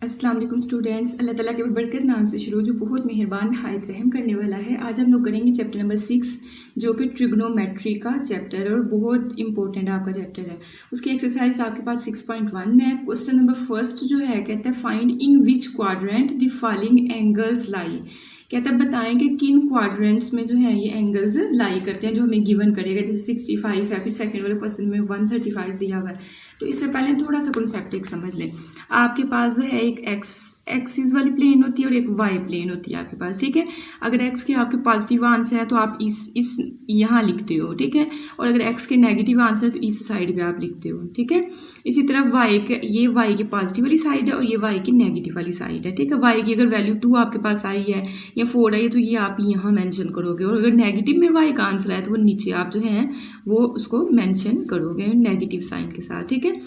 अस्सलाम वालेकुम स्टूडेंट्स। अल्लाह ताला के बरकत नाम से शुरू, जो बहुत मेहरबान नहायत रहम करने वाला है। आज हम लोग करेंगे चैप्टर नंबर 6, जो कि ट्रिग्नोमेट्री का चैप्टर है और बहुत इंपॉर्टेंट आपका चैप्टर है। उसकी एक्सरसाइज आपके पास 6.1 है। क्वेश्चन नंबर फर्स्ट जो है कहता है find in which quadrant the following angles lie. कहता है बताएं कि किन क्वाड्रेंट्स में जो है ये एंगल्स लाई करते हैं, जो हमें गिवन करेगा। जैसे 65 है, फिर सेकंड वाले क्वेश्चन में 135 दिया हुआ है। तो इससे पहले थोड़ा सा कॉन्सेप्ट एक समझ लें। आपके पास जो है एक एक्सिस वाली प्लेन होती है और एक वाई प्लेन होती है आपके पास, ठीक है। अगर एक्स के आपके पॉजिटिव आंसर है तो आप इस यहाँ लिखते हो, ठीक है। और अगर एक्स के नेगेटिव आंसर है तो इस साइड पे आप लिखते हो, ठीक है। इसी तरह वाई के, ये वाई की पॉजिटिव वाली साइड है और ये वाई की नेगेटिव वाली साइड है, ठीक है। वाई की अगर वैल्यू 2 आपके पास आई है या 4 आई है तो ये आप यहाँ मेंशन करोगे, और अगर नेगेटिव में वाई का आंसर है तो वो नीचे आप जो है वो उसको मेंशन करोगे नेगेटिव साइन के साथ, ठीक है।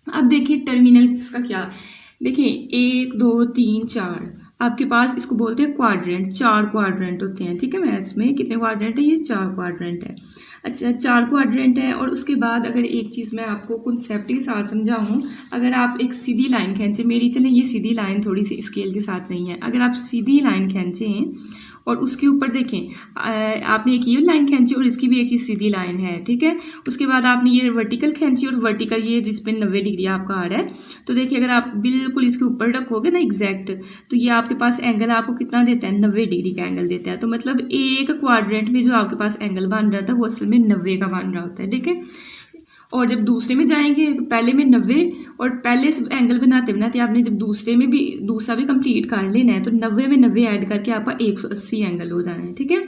अब देखिए टर्मिनल्स का क्या, देखिए 1 2 3 4 आपके पास इसको बोलते हैं क्वाड्रेंट। 4 क्वाड्रेंट होते हैं, ठीक है। मैथ्स में कितने क्वाड्रेंट है? ये 4 क्वाड्रेंट है। अच्छा 4 क्वाड्रेंट है। और उसके बाद अगर एक चीज़ मैं आपको कॉन्सेप्ट के साथ समझाऊं, अगर आप एक सीधी लाइन खींचे, मेरी चलें ये सीधी लाइन थोड़ी सी स्केल के साथ नहीं है, अगर आप सीधी लाइन खींचें और उसके ऊपर देखें आपने एक ये लाइन खींची और इसकी भी एक ही सीधी लाइन है, ठीक है। उसके बाद आपने ये वर्टिकल खींची और वर्टिकल ये जिसपे 90 डिग्री आपका आ रहा है, तो देखिए अगर आप बिल्कुल इसके ऊपर रखोगे ना एग्जैक्ट, तो ये आपके पास एंगल आपको कितना देता है? 90 डिग्री का एंगल देता है। तो मतलब एक क्वाड्रेंट में जो आपके पास एंगल बन रहा था वो असल में 90 का बन रहा होता है, ठीक है। और जब दूसरे में जाएंगे तो पहले में 90, और पहले से एंगल बनाते बनाते आपने जब दूसरे में भी दूसरा भी कंप्लीट कर लेना है तो 90 में 90 ऐड करके आपका 180 एंगल हो जाना है, ठीक है।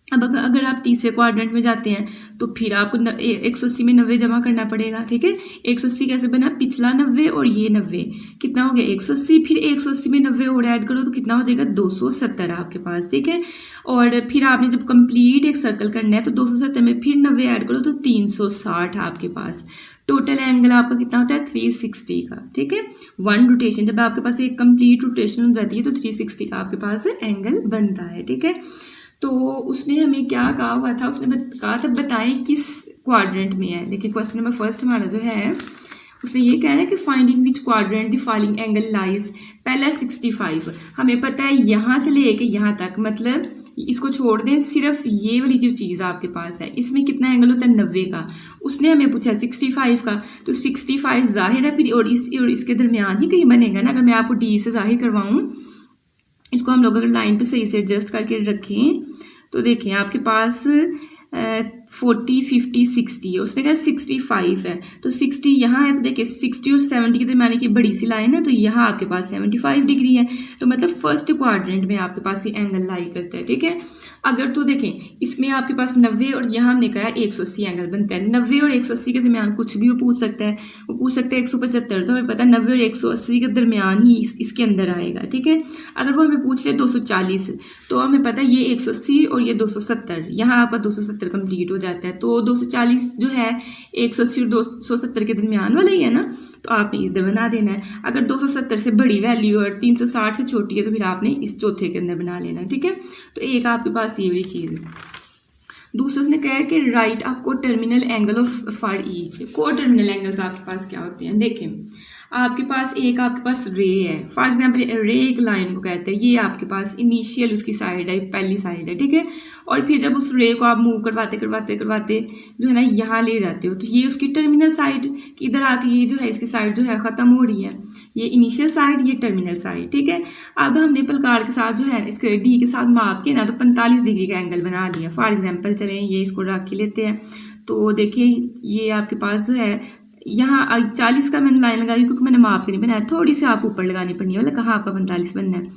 अब अगर आप तीसरे क्वाड्रेंट में जाते हैं तो फिर आपको 180 में 90 जमा करना पड़ेगा, ठीक है। 180 कैसे बना? पिछला 90 और ये 90 कितना हो गया? 180। फिर 180 में 90 और ऐड करो तो कितना हो जाएगा? 270 आपके पास, ठीक है। और फिर आपने जब कंप्लीट एक सर्कल करना है तो 270 में फिर 90 ऐड करो तो 360 आपके पास। टोटल एंगल आपका कितना होता है? 360 का, ठीक है। 1 रोटेशन, जब आपके पास एक कंप्लीट रोटेशन हो जाती है तो 360 का आपके पास एंगल बनता है, ठीक है। तो उसने हमें क्या कहा हुआ था? उसने कहा था बताएं किस क्वाड्रेंट में है। देखिए क्वेश्चन नंबर फर्स्ट हमारा जो है उसने ये कहना है कि find in which quadrant the following angle lies. पहला 65, हमें पता है यहाँ से लेके यहाँ तक, मतलब इसको छोड़ दें, सिर्फ ये वाली जो चीज़ आपके पास है इसमें कितना एंगल होता है? 90 का। उसने हमें पूछा 65 का, तो 65 जाहिर है फिर और इसके दरमियान ही कहीं बनेगा ना। अगर मैं आपको डी से जाहिर करवाऊँ, इसको हम लोग अगर लाइन पे सही से एडजस्ट करके रखें तो देखें आपके पास 40 50 60 है। उसने कहा 65 है तो 60 यहाँ है, तो देखिए 60 और 70 के दरमियान की बड़ी सी लाइन है, तो यहाँ आपके पास 75 डिग्री है। तो मतलब फर्स्ट क्वाड्रेंट में आपके पास ये एंगल लाई करता है, ठीक है। अगर तो देखें इसमें आपके पास 90 और यहाँ हमने कहा 180 एंगल बनता है। 90 और 180 के दरमियान कुछ भी वो पूछ सकता है, वो पूछ सकता है 175, तो हमें पता है 90 और 180 के दरमियान ही इसके अंदर आएगा, ठीक है। अगर वो हमें पूछ ले 240, तो हमें पता है ये 180 और ये 270, यहाँ आपका 270 कंप्लीट हो जाता है। तो 240 जो है 180 और 270 के दरमियान वाला ही है ना, तो आपने इधर बना देना है। अगर 270 से बड़ी वैल्यू और 360 से छोटी है तो फिर आपने इस चौथे के अंदर बना लेना है, ठीक है। तो एक आपके पास ये वाली चीज़ है। दूसरा उसने कहा कि राइट अ को terminal angle of for each. को टर्मिनल एंगल्स आपके पास क्या होते हैं? देखें आपके पास रे है, फॉर एग्जांपल रे एक लाइन को कहते हैं, ये आपके पास इनिशियल उसकी साइड है, पहली साइड है, ठीक है। और फिर जब उस रे को आप मूव करवाते करवाते करवाते जो है ना यहाँ ले जाते हो, तो ये उसकी टर्मिनल साइड इधर आके ये जो है इसकी साइड जो है ख़त्म हो रही है, ये इनिशियल साइड, ये टर्मिनल साइड, ठीक है। अब हमने पलकार के साथ जो है इसके डी के साथ माप के ना तो 45 डिग्री का एंगल बना लिया। फॉर एग्जाम्पल चलें ये इसको रख के लेते हैं, तो देखिए ये आपके पास जो है यहाँ 40 का मैंने लाइन लगाई क्योंकि मैंने माप के नहीं बनाया, थोड़ी सी आप ऊपर लगानी पड़नी है, मतलब कहाँ आपका 45 बनना है?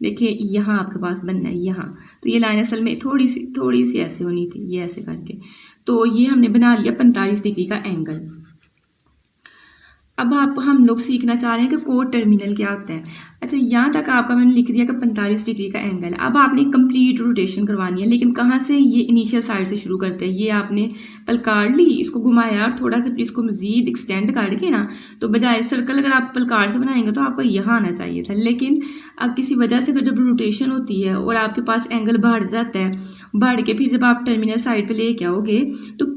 देखिए यहाँ आपके पास बनना है यहाँ, तो ये लाइन असल में थोड़ी सी ऐसे होनी थी, ये ऐसे करके, तो ये हमने बना लिया 45 डिग्री का एंगल। अब हम लोग सीखना चाह रहे हैं कि को टर्मिनल क्या होता है। अच्छा यहाँ तक आपका मैंने लिख दिया कि 45 डिग्री का एंगल। अब आपने कंप्लीट रोटेशन करवानी है, लेकिन कहाँ से? ये इनिशियल साइड से शुरू करते हैं। ये आपने पलकार ली, इसको घुमाया और थोड़ा सा इसको मजीद एक्सटेंड करके ना, तो बजाय सर्कल अगर आप पलकार से बनाएंगे तो आपको यहाँ आना चाहिए था, लेकिन अब किसी वजह से जब रोटेशन होती है और आपके पास एंगल बढ़ जाता है, बढ़ के फिर जब आप टर्मिनल साइड पर लेके आओगे तो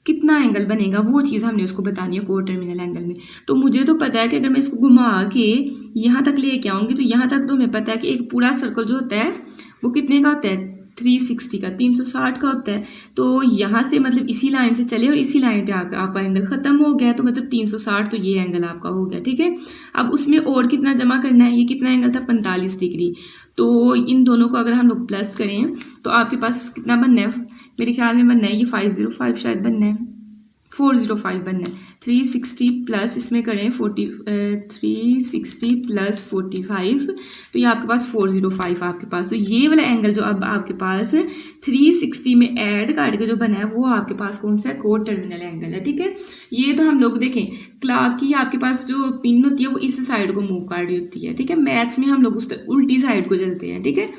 कितना एंगल बनेगा वो चीज़ हमने उसको बतानी है को टर्मिनल एंगल में। तो मुझे तो पता है कि अगर मैं इसको घुमा के यहाँ तक लेके आऊँगी तो यहाँ तक तो हमें पता है कि एक पूरा सर्कल जो होता है वो कितने का होता है, 360 का, 360 का होता है। तो यहाँ से मतलब इसी लाइन से चले और इसी लाइन पे आपका एंगल खत्म हो गया, तो मतलब 360, तो ये एंगल आपका हो गया, ठीक है। अब उसमें और कितना जमा करना है, ये कितना एंगल था, 45 डिग्री। तो इन दोनों को अगर हम लोग प्लस करें तो आपके पास कितना बनना है, मेरे ख्याल में बनना है ये 505 शायद बनना है, 405 बनना है। 360 प्लस इसमें करें 360 प्लस 45, तो ये आपके पास 405 आपके पास। तो ये वाला एंगल जो अब आपके पास 360 में ऐड करके जो बना है वो आपके पास कौन सा है, को टर्मिनल एंगल है, ठीक है। ये तो हम लोग देखें क्लॉक की आपके पास जो पिन होती है वो इस साइड को मूव कर रही होती है, ठीक है। मैथ्स में हम लोग उस उल्टी साइड को चलते हैं, ठीक है।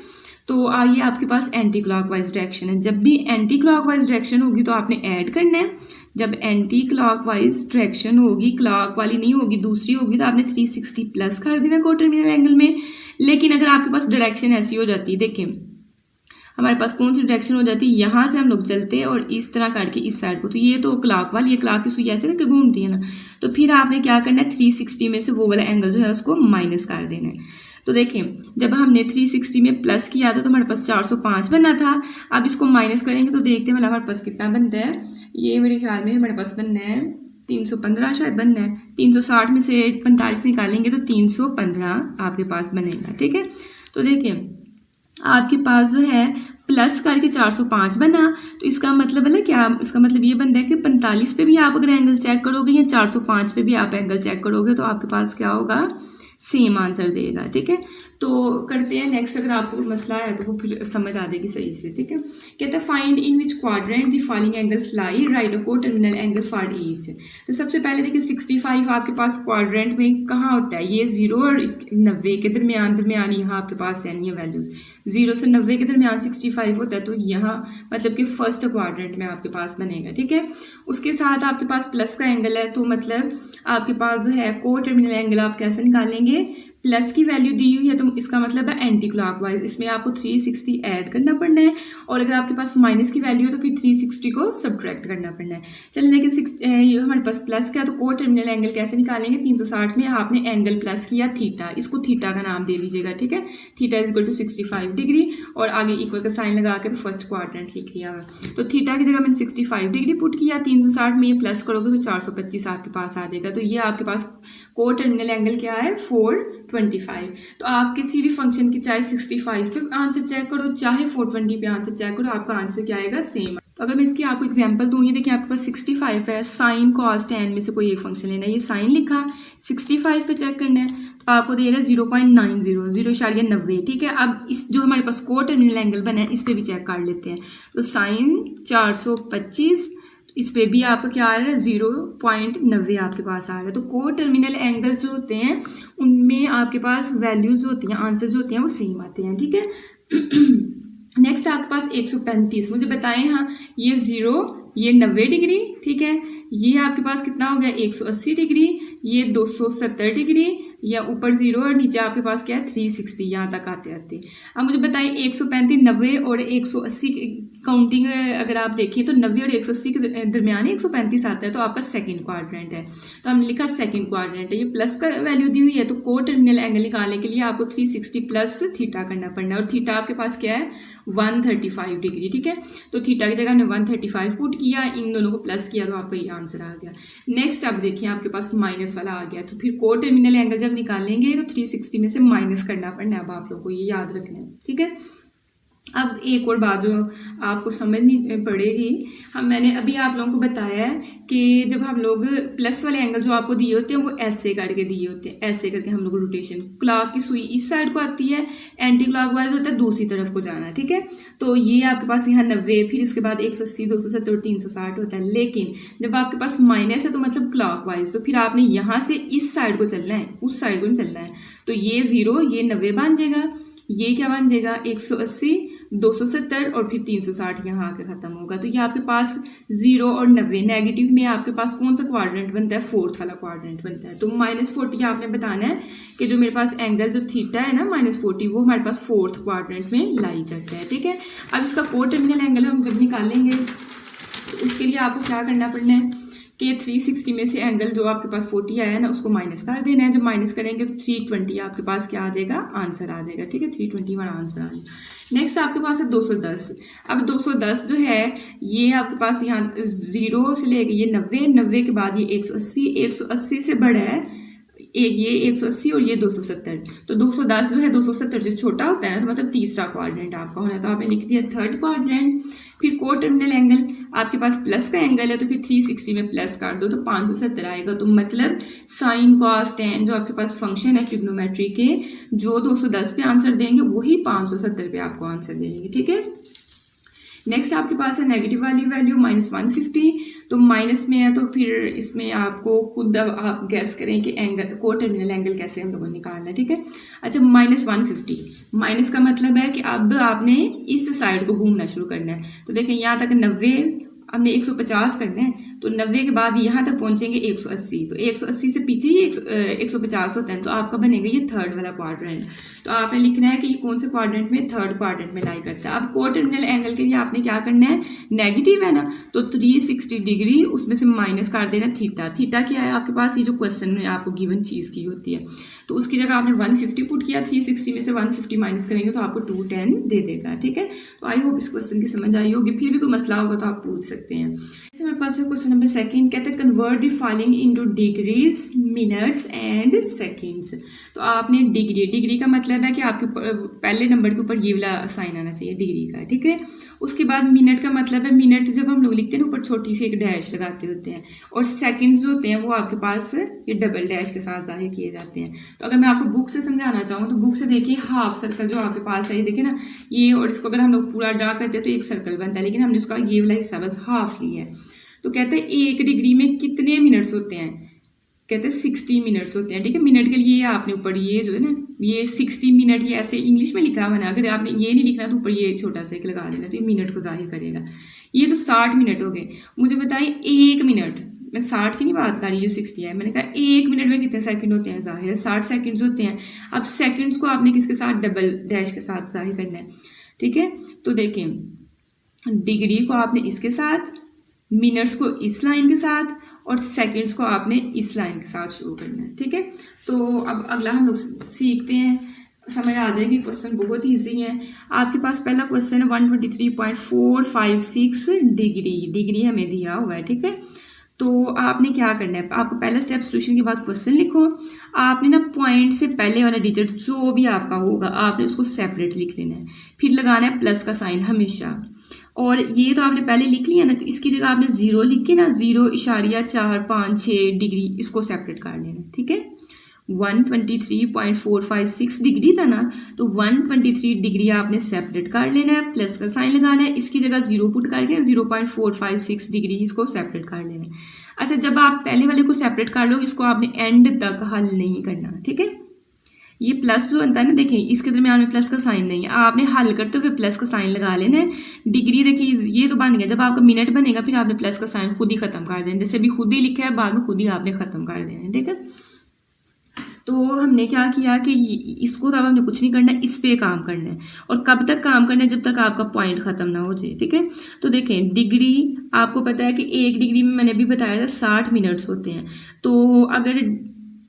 तो ये आपके पास एंटी क्लॉकवाइज डायरेक्शन है। जब भी एंटी क्लॉकवाइज डायरेक्शन होगी तो आपने ऐड करना है। जब एंटी क्लॉकवाइज डायरेक्शन होगी, क्लॉक वाली नहीं होगी, दूसरी होगी, तो आपने 360 प्लस कर देना को टर्मिनल एंगल में। लेकिन अगर आपके पास डायरेक्शन ऐसी हो जाती है, देखें हमारे पास कौन सी डायरेक्शन हो जाती है, यहाँ से हम लोग चलते हैं और इस तरह करके इस साइड को, तो ये तो क्लॉक वाली है, क्लॉक की सुई ऐसे करके घूमती है ना, तो फिर आपने क्या करना है, 360 में से वो वाला एंगल जो है उसको माइनस कर देना है। तो देखें जब हमने 360 में प्लस किया था तो हमारे पास 405 बना था। अब इसको माइनस करेंगे तो देखते हैं मतलब हमारे पास कितना बनता है। ये मेरे ख्याल में हमारे पास बनना है 315 शायद बनना है। 360 में से 45 निकालेंगे तो 315 आपके पास बनेगा, ठीक है। तो देखिए आपके पास जो है प्लस करके 405 बना, तो इसका मतलब है ना क्या, इसका मतलब ये बनता है कि 45 पे भी आप अगर एंगल चेक करोगे या 405 पे भी आप एंगल चेक करोगे तो आपके पास क्या होगा, सेम आंसर देगा, ठीक है। तो करते हैं नेक्स्ट, अगर आपको मसला है तो वो फिर समझ आ जाएगी सही से, ठीक है। कहता है find in which quadrant the following angles lie, right a को टर्मिनल एंगल फॉर ईच। तो सबसे पहले देखिए 65 आपके पास क्वाड्रेंट में कहाँ होता है, ये 0 और 90 के दरमियान यहाँ आपके पास है नहीं वैल्यूज, 0 से 90 के दरमियान 65 होता है, तो यहाँ मतलब कि फर्स्ट क्वाड्रेंट में आपके पास बनेगा, ठीक है। उसके साथ आपके पास प्लस का एंगल है, तो मतलब आपके पास जो है को टर्मिनल एंगल आप कैसे निकालेंगे, प्लस की वैल्यू दी हुई है तो इसका मतलब है एंटी क्लॉकवाइज, इसमें आपको 360 ऐड करना पड़ना है, और अगर आपके पास माइनस की वैल्यू है तो फिर 360 को सब्ट्रैक्ट करना पड़ना है। चलिए देखिए हमारे पास प्लस का, तो को टर्मिनल एंगल कैसे निकालेंगे, 360 में आपने एंगल प्लस किया थीटा, इसको थीटा का नाम दे लीजिएगा, ठीक है। Theta is equal to 65 degree और आगे इक्वल का साइन लगा के तो फर्स्ट क्वाड्रेंट लिख लिया हुआ। तो थीटा की जगह मैंने 65 डिग्री पुट किया, 360 में ये प्लस करोगे तो 425 आपके पास आ जाएगा। तो ये आपके पास को टर्मिनल एंगल क्या है, 425। तो आप किसी भी फंक्शन की चाहे 65 पे आंसर चेक करो चाहे 420 पे आंसर चेक करो, आपका आंसर क्या आएगा, सेम। तो अगर मैं इसकी आपको एग्जांपल दूँ, ये देखिए आपके पास 65 है, साइन कॉस टेन में से कोई एक फंक्शन लेना है, ये साइन लिखा, 65 पे चेक करना है तो आपको देगा 0.90, 0.90, ठीक है। अब इस जो हमारे पास को टर्मिनल एंगल बना है इस पर भी चेक कर लेते हैं। तो साइन 425, इस पे भी आपका क्या आ रहा है, 0.90 आपके पास आ रहा है। तो को टर्मिनल एंगल्स जो होते हैं उनमें आपके पास वैल्यूज जो होती हैं, आंसर जो होते हैं वो सेम आते हैं, ठीक है। नेक्स्ट आपके पास 135, मुझे बताएं, हाँ ये 0, ये 90 डिग्री, ठीक है। ये आपके पास कितना हो गया, 180 डिग्री, ये 270 डिग्री, या ऊपर 0 और नीचे आपके पास क्या है, 360, यहाँ तक आते आते। अब मुझे बताइए 135, 90 और 180 काउंटिंग अगर आप देखिए तो 90 और 180 के दरमियान 135 आता है, तो आपका सेकंड क्वाड्रेंट है, तो हमने लिखा सेकंड क्वाड्रेंट है। ये प्लस का वैल्यू दी हुई है, तो को टर्मिनल एंगल निकालने के लिए आपको 360 प्लस थीटा करना पड़ना है, और थीटा आपके पास क्या है, 135 डिग्री, ठीक है। तो थीटा की जगह हमने 135 पुट किया, इन दोनों को प्लस किया तो आपका ये आंसर आ गया। नेक्स्ट अब देखिए आपके पास माइनस वाला आ गया, तो फिर को टर्मिनल एंगल जब निकालेंगे तो 360 में से माइनस करना पड़ना है, अब आप लोगों को ये याद रखना है, ठीक है। अब एक और बात जो आपको समझनी पड़ेगी, मैंने अभी आप लोगों को बताया है कि जब हम लोग प्लस वाले एंगल जो आपको दिए होते हैं वो ऐसे करके दिए होते हैं, ऐसे करके हम लोग रोटेशन, क्लॉक की सुई इस साइड को आती है, एंटी क्लॉक वाइज होता है दूसरी तरफ को जाना है, ठीक है। तो ये आपके पास यहाँ 90, फिर उसके बाद 180, 270 और 360 होता है। लेकिन जब आपके पास माइनस है तो मतलब क्लॉक वाइज, तो फिर आपने यहाँ से इस साइड को चलना है, उस साइड को नहीं चलना है। तो ये 0, ये 90 बन जाएगा, ये क्या बन जाएगा, 180, 270 और फिर 360 यहाँ आके खत्म होगा। तो ये आपके पास 0 और 90 नेगेटिव में आपके पास कौन सा क्वाड्रेंट बनता है, फोर्थ वाला क्वाड्रेंट बनता है। तो -40 आपने बताना है कि जो मेरे पास एंगल जो थीटा है ना -40, वो हमारे पास फोर्थ क्वाड्रेंट में लाई करता है, ठीक है। अब इसका को टर्मिनल एंगल हम जब निकालेंगे तो उसके लिए आपको क्या करना पड़ना है कि 360 में से एंगल जो आपके पास 40 आया है ना उसको माइनस कर देना है। जब माइनस करेंगे तो 320 आपके पास क्या आ जाएगा, आंसर आ जाएगा। ठीक है, 321 आंसर आ जाएगा। नेक्स्ट आपके पास है 210। अब 210 जो है ये आपके पास यहाँ 0 से लेके ये 90 के बाद ये 180 से बड़ा है ये 180 और ये 270। तो 210 जो है 270 से छोटा होता है ना, तो मतलब तीसरा क्वाड्रेंट आपका होना है। तो आपने लिख दिया थर्ड क्वाड्रेंट। फिर को टर्मिनल एंगल आपके पास प्लस का एंगल है तो फिर 360 में प्लस कर दो तो 570 आएगा। तो मतलब साइन कॉस टेन जो आपके पास फंक्शन है ट्रिग्नोमेट्री के, जो 210 पे आंसर देंगे वही 570 पे आपको आंसर देंगे। ठीक है, नेक्स्ट आपके पास है नेगेटिव वाली वैल्यू -150। तो माइनस में है तो फिर इसमें आपको खुद आप गैस करें कि एंगल को टर्मिनल एंगल कैसे हम लोगों ने निकालना है। ठीक है, अच्छा -150 माइनस का मतलब है कि अब आपने इस साइड को घूमना शुरू करना है। तो देखें यहाँ तक 90 हमने 150 करना है, तो 90 के बाद यहाँ तक पहुंचेंगे 180। तो 180 से पीछे ही 150 होता है, तो आपका बनेगा ये थर्ड वाला क्वाड्रेंट। तो आपने लिखना है कि ये कौन से क्वाड्रेंट में, थर्ड क्वाड्रेंट में लाई करता है। अब को टर्मिनल एंगल के लिए आपने क्या करना है, नेगेटिव है ना, तो 360 डिग्री उसमें से माइनस कर देना थीटा। थीटा क्या है आपके पास, ये जो क्वेश्चन में आपको गिवन चीज़ की होती है, तो उसकी जगह आपने 150 पुट किया, 360 में से 150 माइनस करेंगे तो आपको 210 दे देगा। ठीक है, तो आई होप इस क्वेश्चन की समझ आई होगी। फिर भी कोई मसला होगा तो आप पूछ सकते हैं। मेरे पास है क्वेश्चन नंबर सेकंड, कहते हैं convert the following into degrees, minutes and seconds. तो आपने डिग्री का मतलब है कि आपके पहले नंबर के ऊपर ये वाला साइन आना चाहिए डिग्री का। ठीक है, उसके बाद मिनट का मतलब है, मिनट जब हम लोग लिखते हैं ना ऊपर छोटी सी एक डैश लगाते होते हैं, और सेकंड्स जो होते हैं वो आपके पास ये डबल डैश के साथ जाहिर किए जाते हैं। तो अगर मैं आपको बुक से समझाना चाहूँ तो बुक से देखिए हाफ सर्कल जो आपके पास है, ये देखिए ना ये, और इसको अगर हम लोग पूरा ड्रा करते हैं तो एक सर्कल बनता है, लेकिन हमने उसका ये वाला हिस्सा बस हाफ लिया है। तो कहते हैं 1 डिग्री में कितने मिनट्स होते हैं, कहते हैं 60 मिनट्स होते हैं। ठीक है, मिनट के लिए आपने ऊपर ये जो है ना ये 60 मिनट, ये ऐसे इंग्लिश में लिखा हुआ है ना, अगर आपने ये नहीं लिखना तो ऊपर ये छोटा सा एक लगा देना, तो ये मिनट को जाहिर करेगा। ये तो 60 मिनट हो गए। मुझे बताइए 1 मिनट, मैं 60 की नहीं बात कर रही, जो 60 है, मैंने कहा 1 मिनट में कितने सेकंड होते हैं, जाहिर है 60 सेकंड्स होते हैं। अब सेकंड्स को आपने किसके साथ, डबल डैश के साथ जाहिर करना है। ठीक है, तो देखें डिग्री को आपने इसके साथ, मिनट्स को इस लाइन के साथ, और सेकंड्स को आपने इस लाइन के साथ शुरू करना है। ठीक है, तो अब अगला हम लोग सीखते हैं, समझ आ जाएगी। क्वेश्चन बहुत ईजी है। आपके पास पहला क्वेश्चन है 123.456 डिग्री हमें दिया हुआ है। ठीक है, तो आपने क्या करना है, आपको पहला स्टेप सोल्यूशन के बाद क्वेश्चन लिखो। आपने ना पॉइंट से पहले वाला डिजिट जो भी आपका होगा आपने उसको सेपरेट लिख लेना है, फिर लगाना है प्लस का साइन हमेशा। और ये तो आपने पहले लिख लिया ना, तो इसकी जगह आपने 0 लिख के ना 0.456 डिग्री इसको सेपरेट कर लेना। ठीक है, 123.456 डिग्री था ना, तो 123 डिग्री आपने सेपरेट कर लेना है, प्लस का साइन लगाना है, इसकी जगह 0 पुट करके 0.456 डिग्री इसको सेपरेट कर लेना है। अच्छा, जब आप पहले वाले को सेपरेट कर लो, इसको आपने एंड तक हल नहीं करना। ठीक है, ये प्लस जो होता है ना, देखें इसके दरमियान में प्लस का साइन नहीं है, आपने हल करते हुए प्लस का साइन लगा लेना है। डिग्री देखिए ये तो बन गया, जब आपका मिनट बनेगा फिर आपने प्लस का साइन खुद ही खत्म कर देना, जैसे अभी खुद ही लिखा है, बाद में खुद ही आपने खत्म कर देना है। ठीक है, तो हमने क्या किया कि इसको तो अब हमने कुछ नहीं करना, इस पे काम करना है। और कब तक काम करना है, जब तक आपका पॉइंट खत्म ना हो जाए। ठीक है, तो देखें डिग्री आपको पता है कि 1 डिग्री में मैंने भी बताया था 60 मिनट्स होते हैं। तो अगर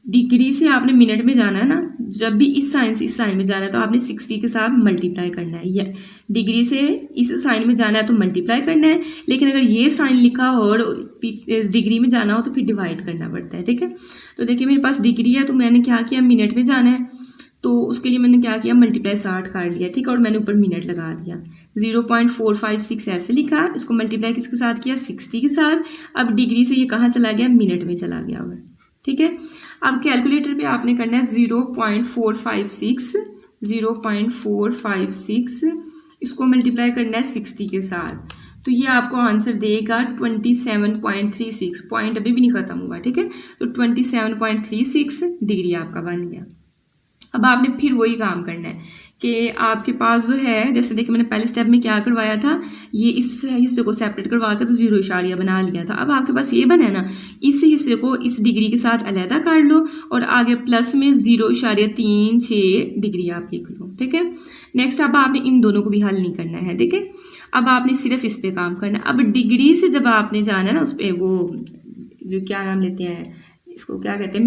डिग्री से आपने मिनट में जाना है ना, जब भी इस साइन से इस साइन में जाना है तो आपने 60 के साथ मल्टीप्लाई करना है, या डिग्री से इस साइन में जाना है तो मल्टीप्लाई करना है, लेकिन अगर ये साइन लिखा हो और इस डिग्री में जाना हो तो फिर डिवाइड करना पड़ता है। ठीक है, तो देखिए मेरे पास डिग्री है तो मैंने क्या किया, मिनट में जाना है तो उसके लिए मैंने क्या किया, मल्टीप्लाई 60 कर लिया। ठीक है, और मैंने ऊपर मिनट लगा दिया, 0.456 ऐसे लिखा, इसको मल्टीप्लाई किसके साथ किया, 60 के साथ। अब डिग्री से ये कहाँ चला गया, मिनट में चला गया हुआ है। ठीक है, अब कैलकुलेटर पे आपने करना है 0.456 इसको मल्टीप्लाई करना है 60 के साथ, तो ये आपको आंसर देगा 27.36। पॉइंट अभी भी नहीं खत्म हुआ। ठीक है, तो 27.36 डिग्री आपका बन गया। अब आपने फिर वही काम करना है कि आपके पास जो है, जैसे देखिए मैंने पहले स्टेप में क्या करवाया था, ये इस हिस्से को सेपरेट करवा के तो 0 इशारिया बना लिया था। अब आपके पास ये बना है ना, इस हिस्से को इस डिग्री के साथ अलहदा कर लो और आगे प्लस में 0.36 डिग्री आप लिख लो। ठीक है, नेक्स्ट अब आपने इन दोनों को भी हल नहीं करना है। ठीक है, अब आपने सिर्फ इस पे काम करना है। अब डिग्री से जब आपने जाना है ना उस पर, वो जो क्या नाम लेते हैं इसको, क्या कहते हैं,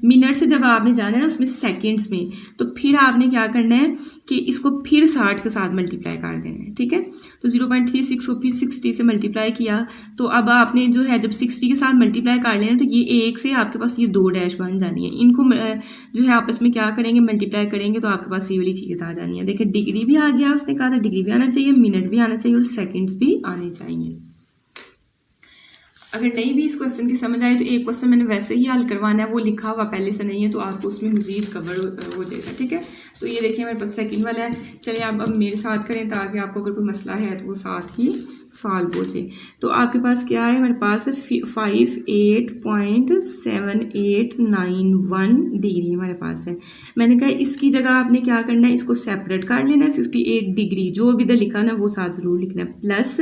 मिनट से जब आपने जाना है ना उसमें सेकंड्स में, तो फिर आपने क्या करना है कि इसको फिर 60 के साथ मल्टीप्लाई कर देना है, ठीक है। तो 0.36 को फिर 60 से मल्टीप्लाई किया, तो अब आपने जो है जब 60 के साथ मल्टीप्लाई कर लेना तो ये एक से आपके पास ये 2 डैश बन जानी है, इनको जो है आपस में क्या करेंगे, मल्टीप्लाई करेंगे तो आपके पास ये वाली चीज़ आ जानी है। देखिए डिग्री भी आ गया, उसने कहा था डिग्री भी आना चाहिए, मिनट भी आना चाहिए और सेकेंड्स भी आने चाहिए। अगर नहीं भी इस क्वेश्चन की समझ आए तो एक क्वेश्चन मैंने वैसे ही हल करवाना है, वो लिखा हुआ पहले से नहीं है तो आपको उसमें मजीद कवर हो जाएगा, ठीक है। तो ये देखिए मेरे पास सेकंड वाला है, चलिए आप अब मेरे साथ करें ताकि आपको अगर कोई मसला है तो वो साथ ही सॉल्व हो जाए। तो आपके पास क्या है, मेरे पास 58.7891 डिग्री हमारे पास है। मैंने कहा इसकी जगह आपने क्या करना है, इसको सेपरेट कर लेना है, 58 डिग्री जो भी इधर लिखा ना वो साथ ज़रूर लिखना है, प्लस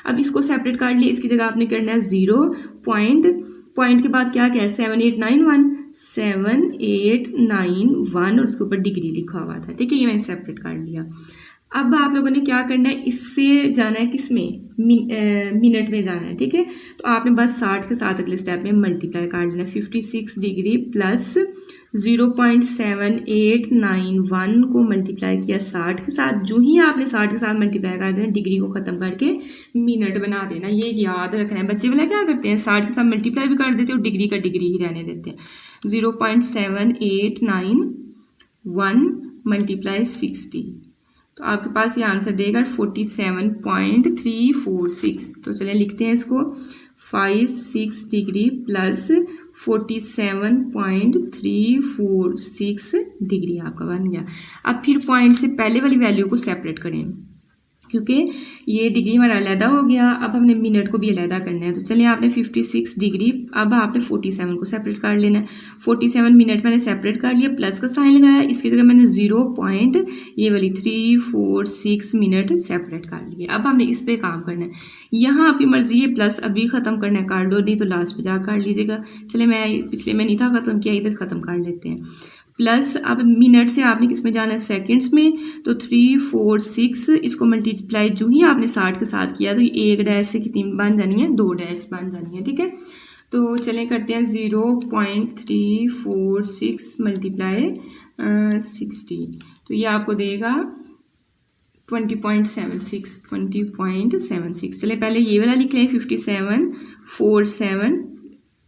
अब इसको सेपरेट कर लिया, इसकी जगह आपने करना है 0 पॉइंट के बाद क्या है 7891 और उसके ऊपर डिग्री लिखा हुआ था, ठीक है। ये मैंने सेपरेट कर लिया। अब आप लोगों ने क्या करना है, इससे जाना है किसमें, मिनट में जाना है, ठीक है। तो आपने बस 60 के साथ अगले स्टेप में मल्टीप्लाई कर लेना, 56 डिग्री प्लस 0.7891 को मल्टीप्लाई किया 60 के साथ। जो ही आपने 60 के साथ मल्टीप्लाई कर देना, डिग्री को ख़त्म करके मिनट बना देना, ये याद रखना है। बच्चे वाला क्या करते हैं, 60 के साथ मल्टीप्लाई भी कर देते हैं और डिग्री का डिग्री ही रहने देते हैं। 0.789 मल्टीप्लाई 60, तो आपके पास ये आंसर देगा 47.346। तो चलिए लिखते हैं इसको, 56 डिग्री प्लस 47.346 डिग्री आपका बन गया। अब फिर पॉइंट से पहले वाली वैल्यू को सेपरेट करें, क्योंकि ये डिग्री हमारा अलहदा हो गया। अब हमने मिनट को भी अलहदा करना है, तो चलिए आपने 56 डिग्री, अब आपने 47 को सेपरेट कर लेना है। 47 मिनट मैंने सेपरेट कर लिया, प्लस का साइन लगाया, इसकी जगह मैंने 0.346 मिनट सेपरेट कर लिया। अब हमने इस पर काम करना है, यहाँ आपकी मर्जी है प्लस अभी ख़त्म करना है कर लो, नहीं तो लास्ट पे जा कर लीजिएगा। चलिए मैं पिछले में नहीं था ख़त्म किया, इधर ख़त्म कर लेते हैं। प्लस अब मिनट से आपने किस में जाना है, सेकंड्स में, तो 346 इसको मल्टीप्लाई जो ही आपने 60 के साथ किया तो ये एक डैश से कितनी बन जानी है, 2 डैश बन जानी है, ठीक है। तो चलें करते हैं 0.346 मल्टीप्लाई 60, तो ये आपको देगा 20.76। चले पहले ये वाला लिख लें 5747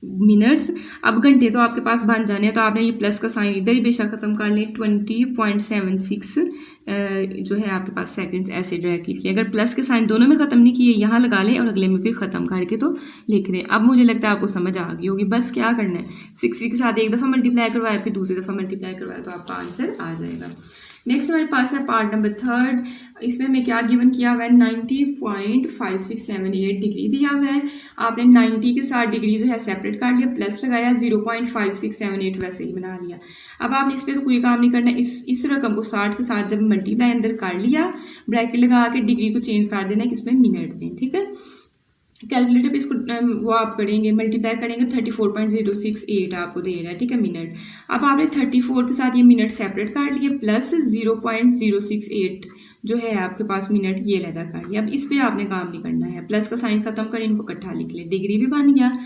मिनट्स। अब घंटे तो आपके पास बन जाने हैं, तो आपने ये प्लस का साइन इधर ही बेशक ख़त्म कर लें, 20.76 जो है आपके पास सेकंड्स ऐसे ड्रैग कीजिए। अगर प्लस के साइन दोनों में ख़त्म नहीं किए यहाँ लगा लें और अगले में फिर ख़त्म करके तो लिख दें। अब मुझे लगता है आपको समझ आ गई होगी। बस क्या करना है, 60 के साथ एक दफ़ा मल्टीप्लाई करवाया, फिर दूसरी दफ़ा मल्टीप्लाई करवाया, तो आपका आंसर आ जाएगा। नेक्स्ट हमारे पास है पार्ट नंबर 3। इसमें हमें क्या गिवन किया हुआ है, 90.5678 डिग्री दिया हुआ है। आपने 90 के साथ डिग्री जो है सेपरेट कर लिया, प्लस लगाया, 0.5678 वैसे ही बना लिया। अब आपने इस पर तो कोई काम नहीं करना, इस रकम को 60 के साथ जब मल्टीप्लाई अंदर कर लिया, ब्रैकेट लगा के डिग्री को चेंज कर देना किसमें, मिनट में, ठीक है। कैलकुलेटर पे इसको वो आप करेंगे, मल्टीप्लाई करेंगे, 34.068 आपको दे रहा है, ठीक है, मिनट। अब आपने 34 के साथ ये मिनट सेपरेट कर लिए, प्लस 0.068 जो है आपके पास मिनट ये अलग कर लिया। अब इस पर आपने काम नहीं करना है, प्लस का साइन खत्म करें, इनको इकट्ठा लिख लें, डिग्री भी बन गया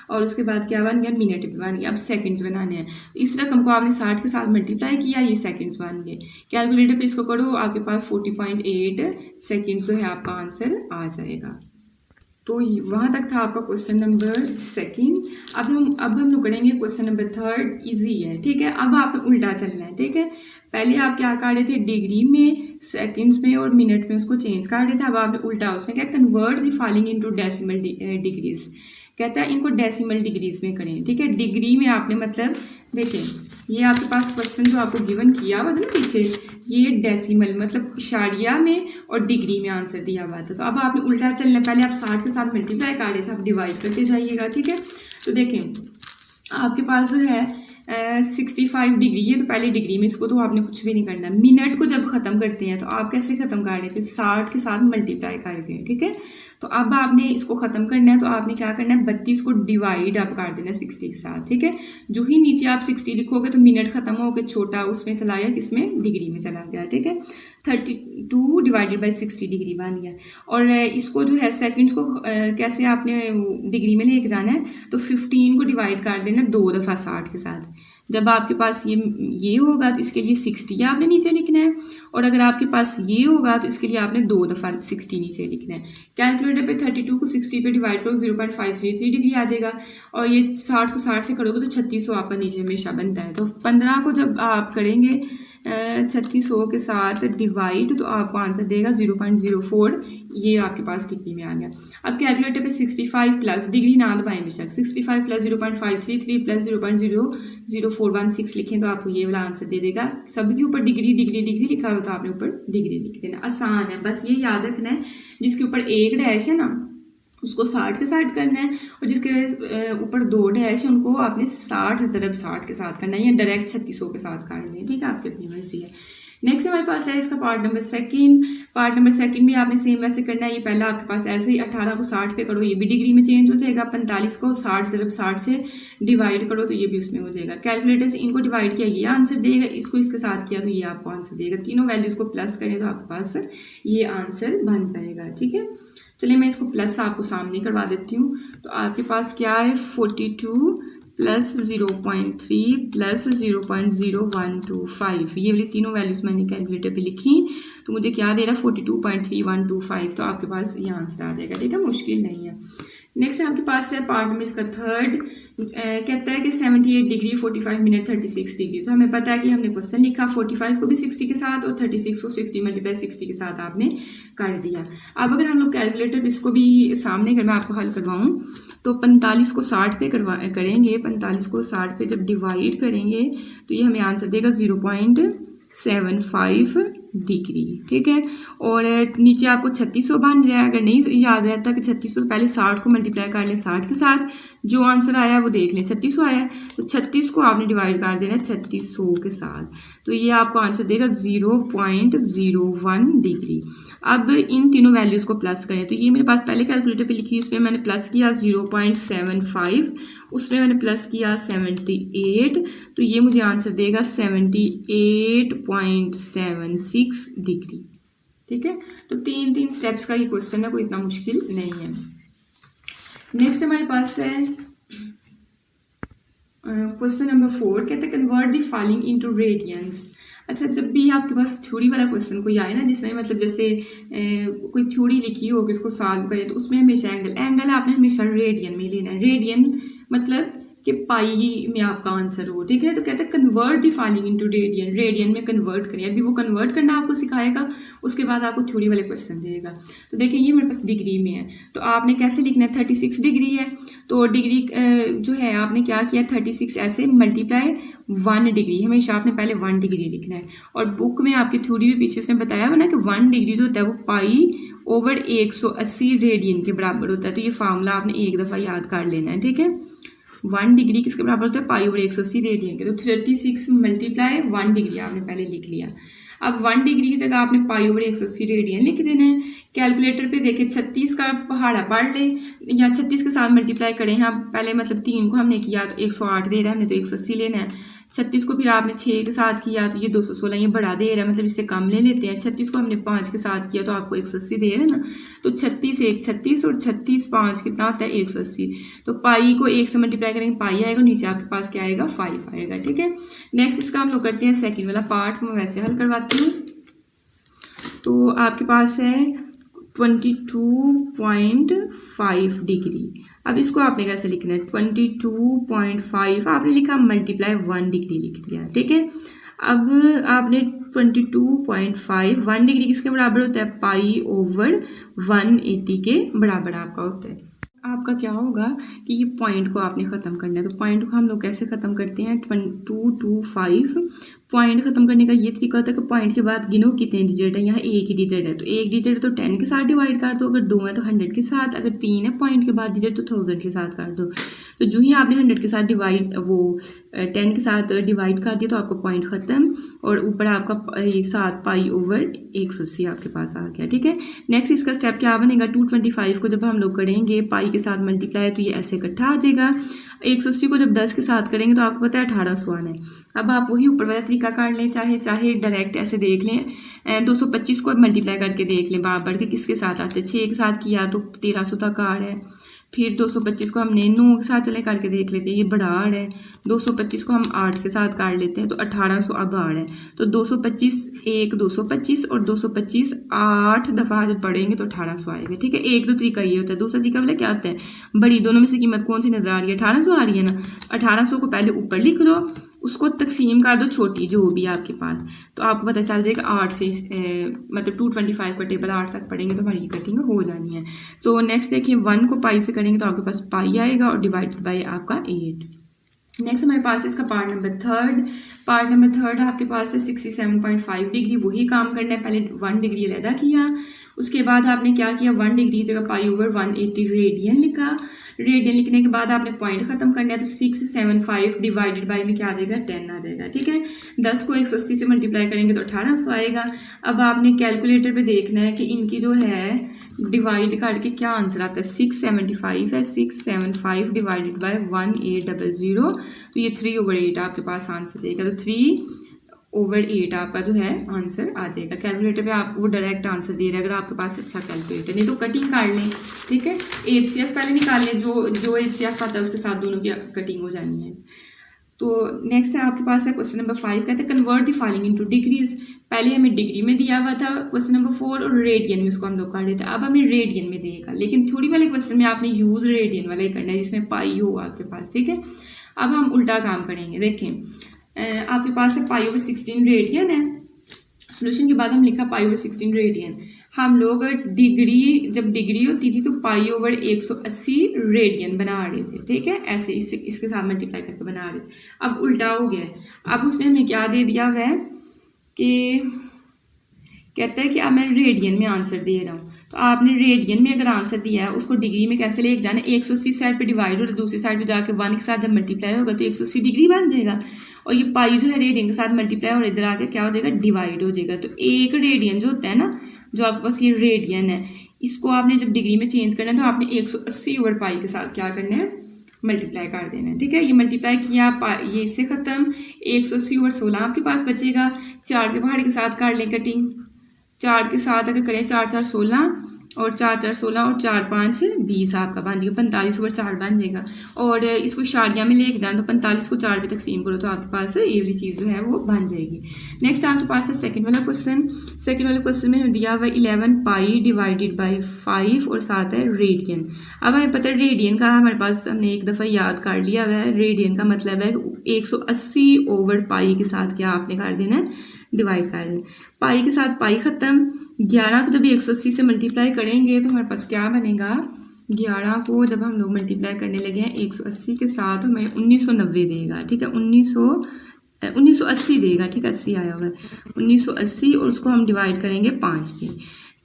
और उसके बाद क्या बन गया, मिनट भी बन गया। अब सेकंड्स बनाने हैं, इस रकम को आपने 60 के साथ मल्टीप्लाई किया, ये सेकंड्स बन गए। कैलकुलेटर पे इसको करो, आपके पास 40.8 सेकंड्स जो है आपका आंसर आ जाएगा। तो वहाँ तक था आपका क्वेश्चन नंबर 2। अब हम लोग करेंगे क्वेश्चन नंबर 3। इजी है, ठीक है। अब आपने उल्टा चलना है, ठीक है। पहले आप क्या कर रहे थे, डिग्री में, सेकंड्स में और मिनट में उसको चेंज कर रहे थे। अब आपने उल्टा, उसमें क्या, convert the following into decimal degrees, कहता है इनको डेसिमल डिग्रीज में करें, ठीक है। डिग्री में आपने मतलब देखें, ये आपके पास क्वेश्चन जो आपको गिवन किया हुआ था ना पीछे, ये डेसिमल मतलब इशारिया में और डिग्री में आंसर दिया हुआ था। तो अब आपने उल्टा चलना, पहले आप 60 के साथ मल्टीप्लाई कर रहे थे, अब डिवाइड करते जाइएगा, ठीक है। तो देखें आपके पास जो है 65 डिग्री है, तो पहले डिग्री में, इसको तो आपने कुछ भी नहीं करना। मिनट को जब ख़त्म करते हैं तो आप कैसे ख़त्म कर रहे थे, 60 के साथ मल्टीप्लाई करके, ठीक है। तो अब आपने इसको ख़त्म करना है, तो आपने क्या करना है, 32 को डिवाइड आप कर देना 60 के साथ, ठीक है। जो ही नीचे आप 60 लिखोगे तो मिनट खत्म हो गए, छोटा उसमें चला गया, किसमें, डिग्री में चला गया, ठीक है। 32 डिवाइडेड बाई 60 डिग्री बन गया। और इसको जो है सेकंड्स को कैसे आपने डिग्री में लेके जाना है, तो 15 को डिवाइड कर देना 2 दफ़ा 60 के साथ। जब आपके पास ये होगा तो इसके लिए 60 आपने नीचे लिखना है, और अगर आपके पास ये होगा तो इसके लिए आपने 2 दफ़ा 60 नीचे लिखना है। कैलकुलेटर पे 32 को 60 पे डिवाइड करो, 0.533 डिग्री आ जाएगा, और ये 60 को 60 से करोगे तो 3600 आपका नीचे हमेशा बनता है। तो 15 को जब आप करेंगे 3600 के साथ डिवाइड, तो आपको आंसर देगा 0.04, ये आपके पास डिग्री में आ गया। अब कैलकुलेटर पे 65 प्लस, डिग्री ना दबाएं बेशक, 65 प्लस 0.533 प्लस 0.00416 लिखें तो आपको ये वाला आंसर दे देगा। सबके ऊपर डिग्री डिग्री डिग्री लिखा हो तो आपने ऊपर डिग्री लिख देना, आसान है। बस ये याद रखना है, जिसके ऊपर एक डैश है ना उसको 60 के साथ करना है, और जिसके ऊपर 2 डैश है उनको आपने 60 ज़रब 60 के साथ करना है, या डायरेक्ट 3600 के साथ कर लें, ठीक है, आपकी अपनी मर्जी है। नेक्स्ट हमारे पास है इसका part number second. Part number second भी आपने सेम वैसे करना है। ये पहला आपके पास ऐसे ही 18 को 60 पे करो, ये भी डिग्री में चेंज हो जाएगा। 45 को 60 ज़रब 60 से डिवाइड करो तो ये भी उसमें हो जाएगा। कैलकुलेटर से इनको डिवाइड किया, ये आंसर देगा, इसको इसके साथ किया तो ये आपको आंसर देगा। तीनों वैल्यूज़ को प्लस करें तो आपके पास ये आंसर बन जाएगा, ठीक है। चलिए मैं इसको प्लस आपको सामने करवा देती हूँ। तो आपके पास क्या है, 42 प्लस 0.3 प्लस 0.0125, ये वाली तीनों वैल्यूज़ मैंने कैलकुलेटर पे लिखी, तो मुझे क्या दे रहा है, 42.3125, तो आपके पास ये आंसर आ जाएगा, ठीक है, मुश्किल नहीं है। नेक्स्ट आपके पास है पार्ट में इसका थर्ड, कहता है कि 78 डिग्री 45 मिनट 36 डिग्री। तो हमें पता है कि हमने क्वेश्चन लिखा 45 को भी 60 के साथ और 36 को 60 मल्टीप्लाई 60 के साथ आपने कर दिया। अब अगर हम लोग कैलकुलेटर इसको भी सामने अगर मैं आपको हल करवाऊँ तो 45 को 60 पे करेंगे, 45 को 60 पे जब डिवाइड करेंगे तो ये हमें आंसर देगा 0.75 डिग्री, ठीक है। और नीचे आपको 3600 बन रहा है, अगर नहीं याद रहता कि 3600 पहले 60 को मल्टीप्लाई कर लें 60 के साथ, जो आंसर आया वो देख लें, 3600 आया है तो 36 को आपने डिवाइड कर देना 3600 के साथ, तो ये आपको आंसर देगा 0.01 डिग्री। अब इन तीनों वैल्यूज़ को प्लस करें, तो ये मेरे पास पहले कैलकुलेटर पे लिखी, उसमें मैंने प्लस किया 0.75, उसमें मैंने प्लस किया 78, तो ये मुझे आंसर देगा 78.76 डिग्री, ठीक है। तो 3 स्टेप्स का ये क्वेश्चन है, कोई इतना मुश्किल नहीं है। नेक्स्ट हमारे पास है क्वेश्चन नंबर 4, कहते हैं convert the following into radiance. अच्छा, जब भी आपके पास थ्योरी वाला क्वेश्चन कोई आए ना, जिसमें मतलब जैसे कोई थ्योरी लिखी हो कि इसको सॉल्व करें, तो उसमें हमेशा एंगल आपने हमेशा रेडियन में लेना है। रेडियन मतलब कि पाई में आपका आंसर हो, ठीक है। तो कहते हैं convert the following into radian, radian में कन्वर्ट करिए। अभी वो कन्वर्ट करना आपको सिखाएगा, उसके बाद आपको थ्योरी वाले क्वेश्चन देगा। तो देखिए ये मेरे पास डिग्री में है, तो आपने कैसे लिखना है, 36 डिग्री है तो डिग्री जो है आपने क्या किया, 36 ऐसे मल्टीप्लाई 1 डिग्री, हमेशा आपने पहले 1 डिग्री लिखना है। और बुक में आपकी थ्योरी भी पीछे उसने बताया हुआ ना कि 1 डिग्री जो होता है वो पाई ओवर 180 रेडियन के बराबर होता है। तो ये फार्मूला आपने एक दफ़ा याद कर लेना है, ठीक है। 1 डिग्री किसके बराबर होता है, पाई ओवर 180 रेडियन के। तो 36 मल्टीप्लाई 1 डिग्री आपने पहले लिख लिया। अब 1 डिग्री की जगह आपने पाई ओवर 180 रेडियन लिख देना है। कैलकुलेटर पे देखे 36 का पहाड़ा पढ़ ले या 36 के साथ मल्टीप्लाई करें, हाँ पहले मतलब 3 को हमने किया तो 108 दे रहा है, हमने तो 180 लेना है। 36 को फिर आपने 6 के साथ किया तो ये 216, ये बढ़ा दे रहा है, मतलब इससे कम ले लेते हैं। 36 को हमने 5 के साथ किया तो आपको 180 दे रहा है ना, तो 36 1 36 और 36 5 कितना होता है 180। तो पाई को 1 से मल्टीप्लाई करेंगे, पाई आएगा, नीचे आपके पास क्या आएगा 5 आएगा, ठीक है। नेक्स्ट इसका हम लोग करते हैं सेकेंड वाला पार्ट, मैं वैसे हल करवाती हूँ। तो आपके पास है 22.5 डिग्री। अब इसको आपने कैसे लिखना है, 22.5 आपने लिखा, मल्टीप्लाई 1 डिग्री लिख दिया, ठीक है। अब आपने 22.5 1 डिग्री किसके बराबर होता है, पाई ओवर 180 के बराबर आपका होता है। आपका क्या होगा कि ये पॉइंट को आपने ख़त्म करना है, तो पॉइंट को हम लोग कैसे ख़त्म करते हैं, 225 पॉइंट खत्म करने का ये तरीका होता है कि पॉइंट के बाद गिनो कितने डिजिट है। यहाँ एक ही डिजिट है तो एक डिजिट है तो 10 के साथ डिवाइड कर दो, अगर 2 है तो 100 के साथ, अगर 3 है पॉइंट के बाद डिजिट तो 1000 के साथ कर दो। तो जो ही आपने 100 के साथ डिवाइड 10 के साथ डिवाइड कर दिया तो आपका पॉइंट ख़त्म, और ऊपर आपका 7 π/180 आपके पास आ गया। ठीक है, नेक्स्ट इसका स्टेप क्या बनेगा, 225 को जब हम लोग करेंगे पाई के साथ मल्टीप्लाई तो ये ऐसे इकट्ठा आ जाएगा। 180 को जब 10 के साथ करेंगे तो आपको पता है 1800 आना है। अब आप वही ऊपर वाला तरीका कर लें, चाहे डायरेक्ट ऐसे देख लें, 225 को मल्टीप्लाई करके देख लें बार बार के किसके साथ आते हैं। 6 के साथ किया तो 1300 तक आ रहा है। फिर 225 को हमने 9 के साथ चले करके देख लेते हैं, ये बड़ा आ रहा है। 225 को हम 8 के साथ कर लेते हैं तो 1800 अब आ रहा है। तो 225 1 225 और 225 8 दफ़ा जब पढ़ेंगे तो 1800 आएगा। ठीक है, एक दो तरीका ये होता है। दूसरा तरीका बोले क्या होता है, बड़ी दोनों में से कीमत कौन सी नज़र आ रही है, 1800 आ रही है ना। 1800 को पहले ऊपर लिख लो, उसको तकसीम कर दो छोटी जो भी आपके पास, तो आपको पता चल जाएगा 8 से मतलब 225 का टेबल 8 तक पढ़ेंगे तो हमारी कटिंग हो जानी है। तो नेक्स्ट देखिए 1 को पाई से करेंगे तो आपके पास पाई आएगा और डिवाइडेड बाई आपका 8। नेक्स्ट हमारे पास है इसका पार्ट नंबर थर्ड आपके पास है 67.5 डिग्री। वही काम करना है, पहले 1 डिग्री अलहदा किया, उसके बाद आपने क्या किया 1 डिग्री जगह π/180 रेडियन लिखा। रेडियन लिखने के बाद आपने पॉइंट खत्म करना है तो 675 डिवाइडेड बाई में क्या आ जाएगा 10 आ जाएगा। ठीक है, 10 को 180 से मल्टीप्लाई करेंगे तो 1800 आएगा। अब आपने कैलकुलेटर पे देखना है कि इनकी जो है डिवाइड करके क्या आंसर आता है। 675 है, 675 डिवाइडेड बाई 1800 तो ये 3/8 आपके पास आंसर देगा। तो 3/8 आपका जो है आंसर आ जाएगा। कैलकुलेटर पे आप वो डायरेक्ट आंसर दे रहे हैं अगर आपके पास अच्छा कैलकुलेटर, नहीं तो कटिंग कर लें। ठीक है, HCF पहले निकाल लें, जो HCF आता है उसके साथ दोनों की कटिंग हो जानी है। तो नेक्स्ट है आपके पास है क्वेश्चन नंबर 5, कहते हैं convert the following into degrees. पहले हमें डिग्री में दिया हुआ था क्वेश्चन नंबर 4 और रेडियन में उसको हम लोग कर रहे थे, अब हमें रेडियन में देगा। लेकिन थ्योरी वाले क्वेश्चन में आपने यूज रेडियन वाला ही करना है जिसमें पाई हो आपके पास। ठीक है, अब हम उल्टा काम करेंगे। देखें आपके पास है π/16 रेडियन है, सोल्यूशन के बाद हम लिखा π/16 रेडियन। हम लोग जब डिग्री होती थी तो π/180 रेडियन बना रहे थे। ठीक है, ऐसे इसके साथ मल्टीप्लाई करके बना रहे थे। अब उल्टा हो गया है। अब उसने हमें क्या दे दिया हुआ है कि कहता है कि अब मैं रेडियन में आंसर दे रहा हूँ। तो आपने रेडियन में अगर आंसर दिया है उसको डिग्री में कैसे लेके जाना है, 180 साइड पे डिवाइड और दूसरी साइड पे जाके 1 के साथ जब मल्टीप्लाई होगा तो 180 डिग्री बन जाएगा, और ये पाई जो है रेडियन के साथ मल्टीप्लाई और इधर आके क्या हो जाएगा डिवाइड हो जाएगा। तो एक रेडियन जो होता है ना, जो आपके पास ये रेडियन है, इसको आपने जब डिग्री में चेंज करना है तो आपने 180/पाई के साथ क्या करना है मल्टीप्लाई कर देना है। ठीक है, ये मल्टीप्लाई किया ये इससे ख़त्म, 180/16 आपके पास बचेगा। 4 के पहाड़ के साथ कर लें कटिंग, 4 के साथ अगर करें 4 4 16 और 4 4 16 और 4 5 20 आपका बन जाएगा, 45/4 बन जाएगा। और इसको शारिया में लेके जाए तो 45 को 4 पे तकसीम करो तो आपके पास ये वाली चीज़ जो है वो बन जाएगी। नेक्स्ट आपके पास है सेकंड वाला क्वेश्चन। सेकंड वाले क्वेश्चन में दिया हुआ 11 पाई डिवाइडेड बाई 5 और साथ है रेडियन। अब हमें पता है रेडियन का हमारे पास हमने एक दफ़ा याद कर लिया हुआ है। रेडियन का मतलब है 180/पाई के साथ क्या आपने कर देना है डिवाइड कर देना। पाई के साथ पाई ख़त्म, 11 को जब 180 से मल्टीप्लाई करेंगे तो हमारे पास क्या बनेगा, 11 को जब हम लोग मल्टीप्लाई करने लगे हैं 180 के साथ हमें 1990 देगा। ठीक है, 1980 देगा। ठीक है, 80 आया हुआ है 1980 और उसको हम डिवाइड करेंगे 5 पे।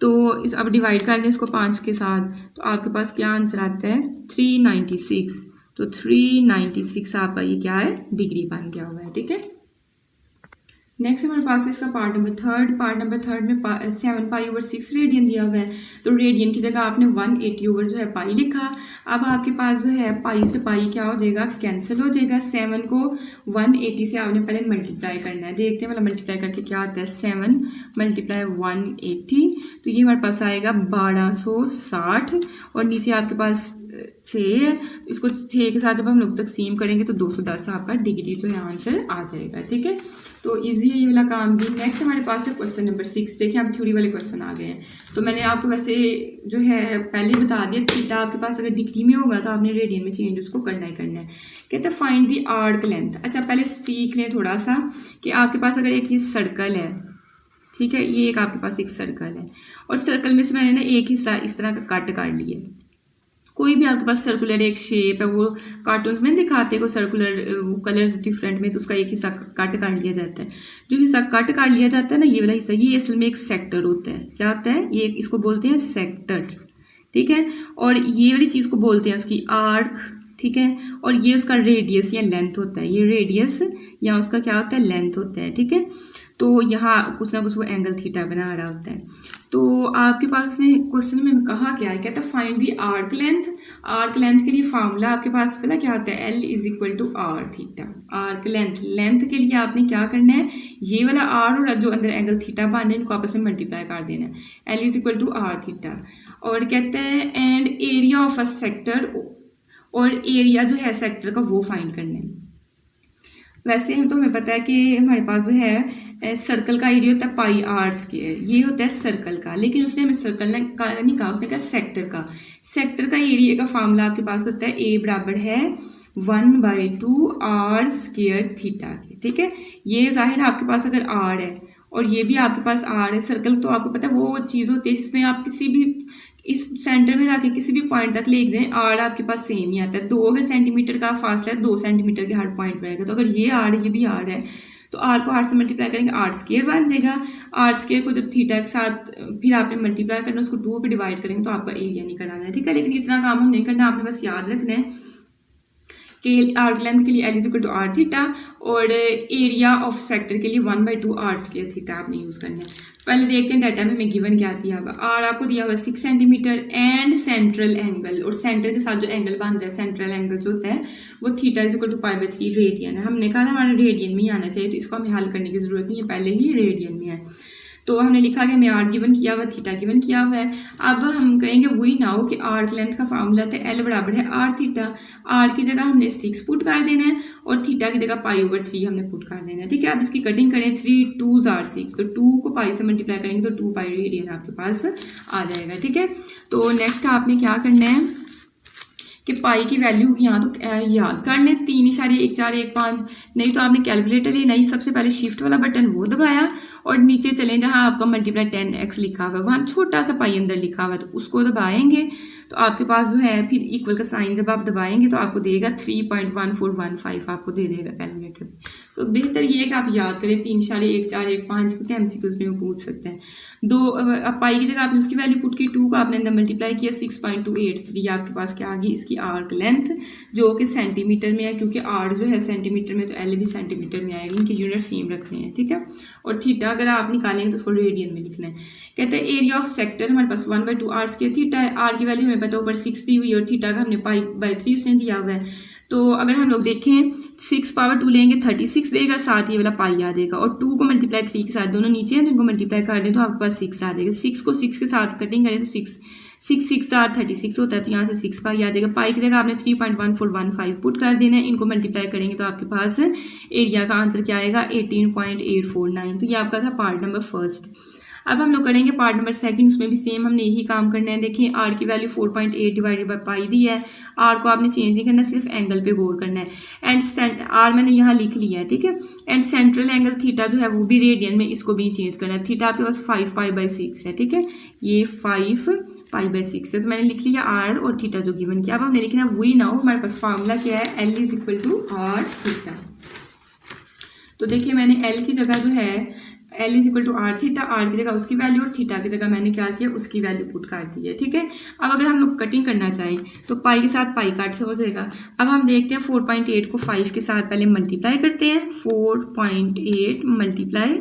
तो अब डिवाइड कर लें इसको 5 के साथ तो आपके पास क्या आंसर आता है 396। तो 396 आपका ये क्या है डिग्री बन गया हुआ है। ठीक है, नेक्स्ट हमारे पास है इसका पार्ट नंबर थर्ड में 7 π/6 रेडियन दिया हुआ है। तो रेडियन की जगह आपने 180 जो है पाई लिखा। अब आपके पास जो है पाई से पाई क्या हो जाएगा कैंसिल हो जाएगा। 7 को 180 से आपने पहले मल्टीप्लाई करना है, देखते हैं मतलब मल्टीप्लाई करके क्या आता है 7 × 180 तो ये हमारे पास आएगा 1260 और नीचे आपके पास 6 है। इसको 6 के साथ जब हम लोग तकसीम करेंगे तो 210 आपका डिग्री जो है आंसर आ जाएगा। ठीक है, तो इजी है ये वाला काम भी। नेक्स्ट हमारे पास है क्वेश्चन नंबर 6। देखिए अब थ्योरी वाले क्वेश्चन आ गए हैं। तो मैंने आपको वैसे जो है पहले बता दिया, थीटा आपके पास अगर डिग्री में होगा तो आपने रेडियन में चेंज उसको करना ही करना है। कहते हैं फाइंड दी आर्क लेंथ। अच्छा पहले सीख लें थोड़ा सा कि आपके पास अगर एक ये सर्कल है, ठीक है, ये एक आपके पास एक सर्कल है और सर्कल में से मैंने ना एक हिस्सा इस तरह का कट कर लिया कोई भी आपके पास सर्कुलर एक शेप है, वो कार्टून्स में दिखाते हैं को सर्कुलर कलर्स डिफरेंट में, तो उसका एक हिस्सा कट कर लिया जाता है। जो हिस्सा कट कर लिया जाता है ना, ये वाला हिस्सा, ये असल में एक सेक्टर होता है। क्या होता है ये? इसको बोलते हैं सेक्टर, ठीक है। और ये वाली चीज़ को बोलते हैं उसकी आर्क, ठीक है। और ये उसका रेडियस या लेंथ होता है, ये रेडियस या उसका क्या होता है? लेंथ होता है, ठीक है। तो यहाँ कुछ ना कुछ वो एंगल थीटा बना रहा होता है। तो आपके पास ने क्वेश्चन में कहा क्या है? कहता है find the arc length. Arc length के लिए फार्मूला आपके पास पहला क्या होता है? L is equal to r theta. Arc length, length के लिए आपने क्या करना है? ये वाला आर और जो अंदर एंगल थीटा बन रहे हैं इनको आपस में मल्टीप्लाई कर देना है। L is equal to r theta. और कहते हैं and area of a sector, और एरिया जो है सेक्टर का वो फाइंड करना है। वैसे हम तो हमें पता है कि हमारे पास जो है सर्कल का एरिया होता है पाई आर स्क्वायर, ये होता है सर्कल का, लेकिन उसने हमें सर्कल का नहीं कहा, उसने कहा सेक्टर का। सेक्टर का एरिया का फार्मूला आपके पास होता है ए बराबर है 1/2 आर स्क्वायर थीटा के, ठीक है। ये जाहिर है आपके पास अगर आर है और ये भी आपके पास आर है, सर्कल तो आपको पता है वो चीज़ होती है जिसमें आप किसी भी इस सेंटर में रख के किसी भी पॉइंट तक ले दें, आर आपके पास सेम ही आता है। 2 अगर सेंटीमीटर का फासला है, 2 सेंटीमीटर के हर पॉइंट पर आएगा। तो अगर ये आर है, ये भी आर है, तो आर को आर से मल्टीप्लाई करेंगे, आर स्क्वायर बन जाएगा। आर स्क्वायर को जब थीटा के साथ फिर आपने मल्टीप्लाई करना, उसको 2 पे डिवाइड करेंगे तो आपका एरिया निकल आना है, ठीक है। लेकिन इतना काम हम नहीं करना, आपने बस याद रखना है कि आर्क लेंथ के लिए L is equal to r theta और एरिया ऑफ सेक्टर के लिए 1/2 आर स्क्वायर थीटा आपने यूज़ करना है। पहले देखते हैं डाटा में हमें गिवन क्या दिया हुआ। आर आपको दिया हुआ 6 सेंटीमीटर एंड सेंट्रल एंगल, और सेंटर के साथ जो एंगल बन रहा है सेंट्रल एंगल जो होता है वो theta is equal to π/3 radian है। हमने कहा था हमारे रेडियन में ही आना चाहिए, तो इसको हमें हल करने की जरूरत नहीं है, पहले ही रेडियन में है। तो हमने लिखा कि हमें आर गिवन किया हुआ, थीटा गिवन किया हुआ है। अब हम कहेंगे वही ना हो कि आर्क लेंथ का फार्मूला था L बराबर है आर थीटा। आर की जगह हमने 6 पुट कर देना है और थीटा की जगह π/3 हमने पुट कर देना है, ठीक है। अब इसकी कटिंग करें, 3 2s are 6, तो 2 को पाई से मल्टीप्लाई करेंगे तो 2 पाई रेडियन आपके पास आ जाएगा, ठीक है। तो नेक्स्ट आपने क्या करना है कि पाई की वैल्यू यहाँ तो याद कर लें, 3.1415, नहीं तो आपने कैलकुलेटर ही नहीं, सबसे पहले शिफ्ट वाला बटन वो दबाया और नीचे चलें जहाँ आपका मल्टीप्लाई 10x लिखा हुआ है, वहाँ छोटा सा पाई अंदर लिखा हुआ है, तो उसको दबाएंगे तो आपके पास जो है फिर इक्वल का साइन जब आप दबाएंगे तो आपको देगा 3.1415 आपको दे देगा कैलकुलेटर। तो बेहतर ये है कि आप याद करें, 3.1415 को MCQs में पूछ सकते हैं। अब पाई की जगह आपने उसकी वैल्यू पुट की, 2 का आपने अंदर मल्टीप्लाई किया, 6.283 आपके पास क्या आ गई इसकी आर्क लेंथ, जो कि सेंटीमीटर में है, क्योंकि आर जो है सेंटीमीटर में तो L भी सेंटीमीटर में आएगी, इनकी यूनिट सेम रखने हैं, ठीक है। और थीटा अगर आप निकालेंगे तो उसको रेडियन में लिखना है। कहते हैं एरिया ऑफ सेक्टर हमारे पास 1/2 आर स्क्वायर थीटा है, आर की वैल्यू हमें पता ऊपर 6 दी हुई है और थीटा का हमने π/3 उसने दिया हुआ है। तो अगर हम लोग देखें 6 लेंगे 36 देगा, साथ ये वाला पाई आ जाएगा, और 2 को मल्टीप्लाई 3 के साथ, दोनों नीचे हैं तो इनको मल्टीप्लाई कर दें तो आपके पास 6 आ जाएगा। 6 को 6 के साथ कटिंग करें तो 6 आर 36 होता है, तो यहाँ से 6 पाई आ जाएगा। पाई की जगह आपने 3.1415 पुट कर देना है, इनको मल्टीप्लाई करेंगे तो आपके पास एरिया का आंसर क्या आएगा 18.849। तो ये आपका था पार्ट नंबर फर्स्ट। अब हम लोग करेंगे पार्ट नंबर सेकंड, उसमें भी सेम हमने यही काम करना है। देखिए आर की वैल्यू 4.8 डिवाइडेड बाई पाई दी है, आर को आपने चेंज नहीं करना, सिर्फ एंगल पे गौर करना है। एंड आर मैंने यहाँ लिख लिया है, ठीक है। एंड सेंट्रल एंगल थीटा जो है वो भी रेडियन में, इसको भी चेंज करना है। थीटा आपके पास 5π/6 है, ठीक है, ये 5π/6 है, तो मैंने लिख लिया आर और थीटा जो गिवन किया। अब हमने लिखना वही ना हो, हमारे पास फार्मूला क्या है, L is equal to r theta. तो देखिए मैंने L की जगह जो है L is equal to r theta, r की जगह उसकी वैल्यू और थीटा की जगह मैंने क्या किया उसकी वैल्यू पुट कर दी है, ठीक है। अब अगर हम लोग कटिंग करना चाहें तो पाई के साथ पाई काट से हो जाएगा। अब हम देखते हैं 4.8 को 5 के साथ पहले मल्टीप्लाई करते हैं, 4.8 मल्टीप्लाई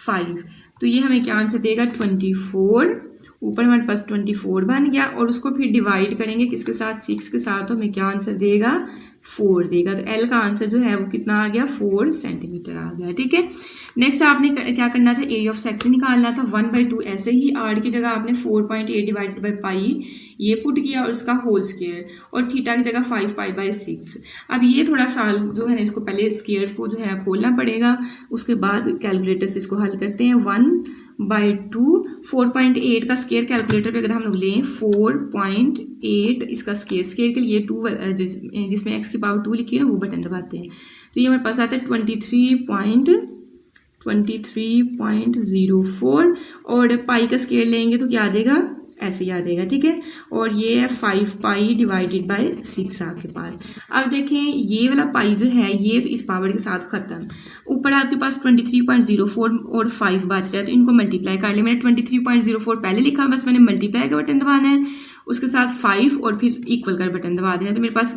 5, तो ये हमें क्या आंसर देगा 24। ऊपर हमारे पास 24 बन गया, और उसको फिर डिवाइड करेंगे किसके साथ, 6 के साथ, तो हमें क्या आंसर देगा 4 देगा। तो L का आंसर जो है वो कितना आ गया 4 सेंटीमीटर आ गया, ठीक है। नेक्स्ट आपने क्या करना था, एरिया ऑफ सेक्टर निकालना था 1/2, ऐसे ही आर की जगह आपने 4.8 डिवाइडेड बाई पाई ये पुट किया और उसका होल स्क्वायर, और थीटा की जगह 5π/6। अब ये थोड़ा सा जो है ना, इसको पहले स्क्वायर को जो है खोलना पड़ेगा, उसके बाद कैलकुलेटर से इसको हल करते हैं। 1/2 4.8 का स्क्वायर कैलकुलेटर पे अगर हम लोग लें 4.8 इसका स्क्वायर के लिए 2 जिसमें x की पावर 2 लिखी है ना वो बटन दबाते हैं, तो ये हमारे पास आता है 23.04, और पाई का स्क्वायर लेंगे तो क्या आ जाएगा ऐसे ही आ जाएगा, ठीक है। और ये है 5 पाई डिवाइडेड बाय 6 आपके पास। अब देखें ये वाला पाई जो है ये तो इस पावर के साथ ख़त्म, ऊपर आपके पास 23.04 और 5 बच रहा है, तो इनको मल्टीप्लाई कर लिया। मैंने 23.04 पहले लिखा, बस मैंने मल्टीप्लाई का बटन दबाना है, उसके साथ 5 और फिर इक्वल का बटन दबा देना, तो मेरे पास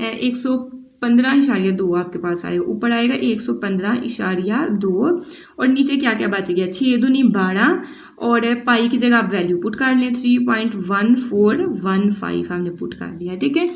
115.2 आपके पास आएगा, ऊपर आएगा 115.2 और नीचे क्या क्या बच गया, 6 दूनी 12 और पाई की जगह आप वैल्यू पुट कर लें 3.1415 हमने पुट कर लिया, ठीक है।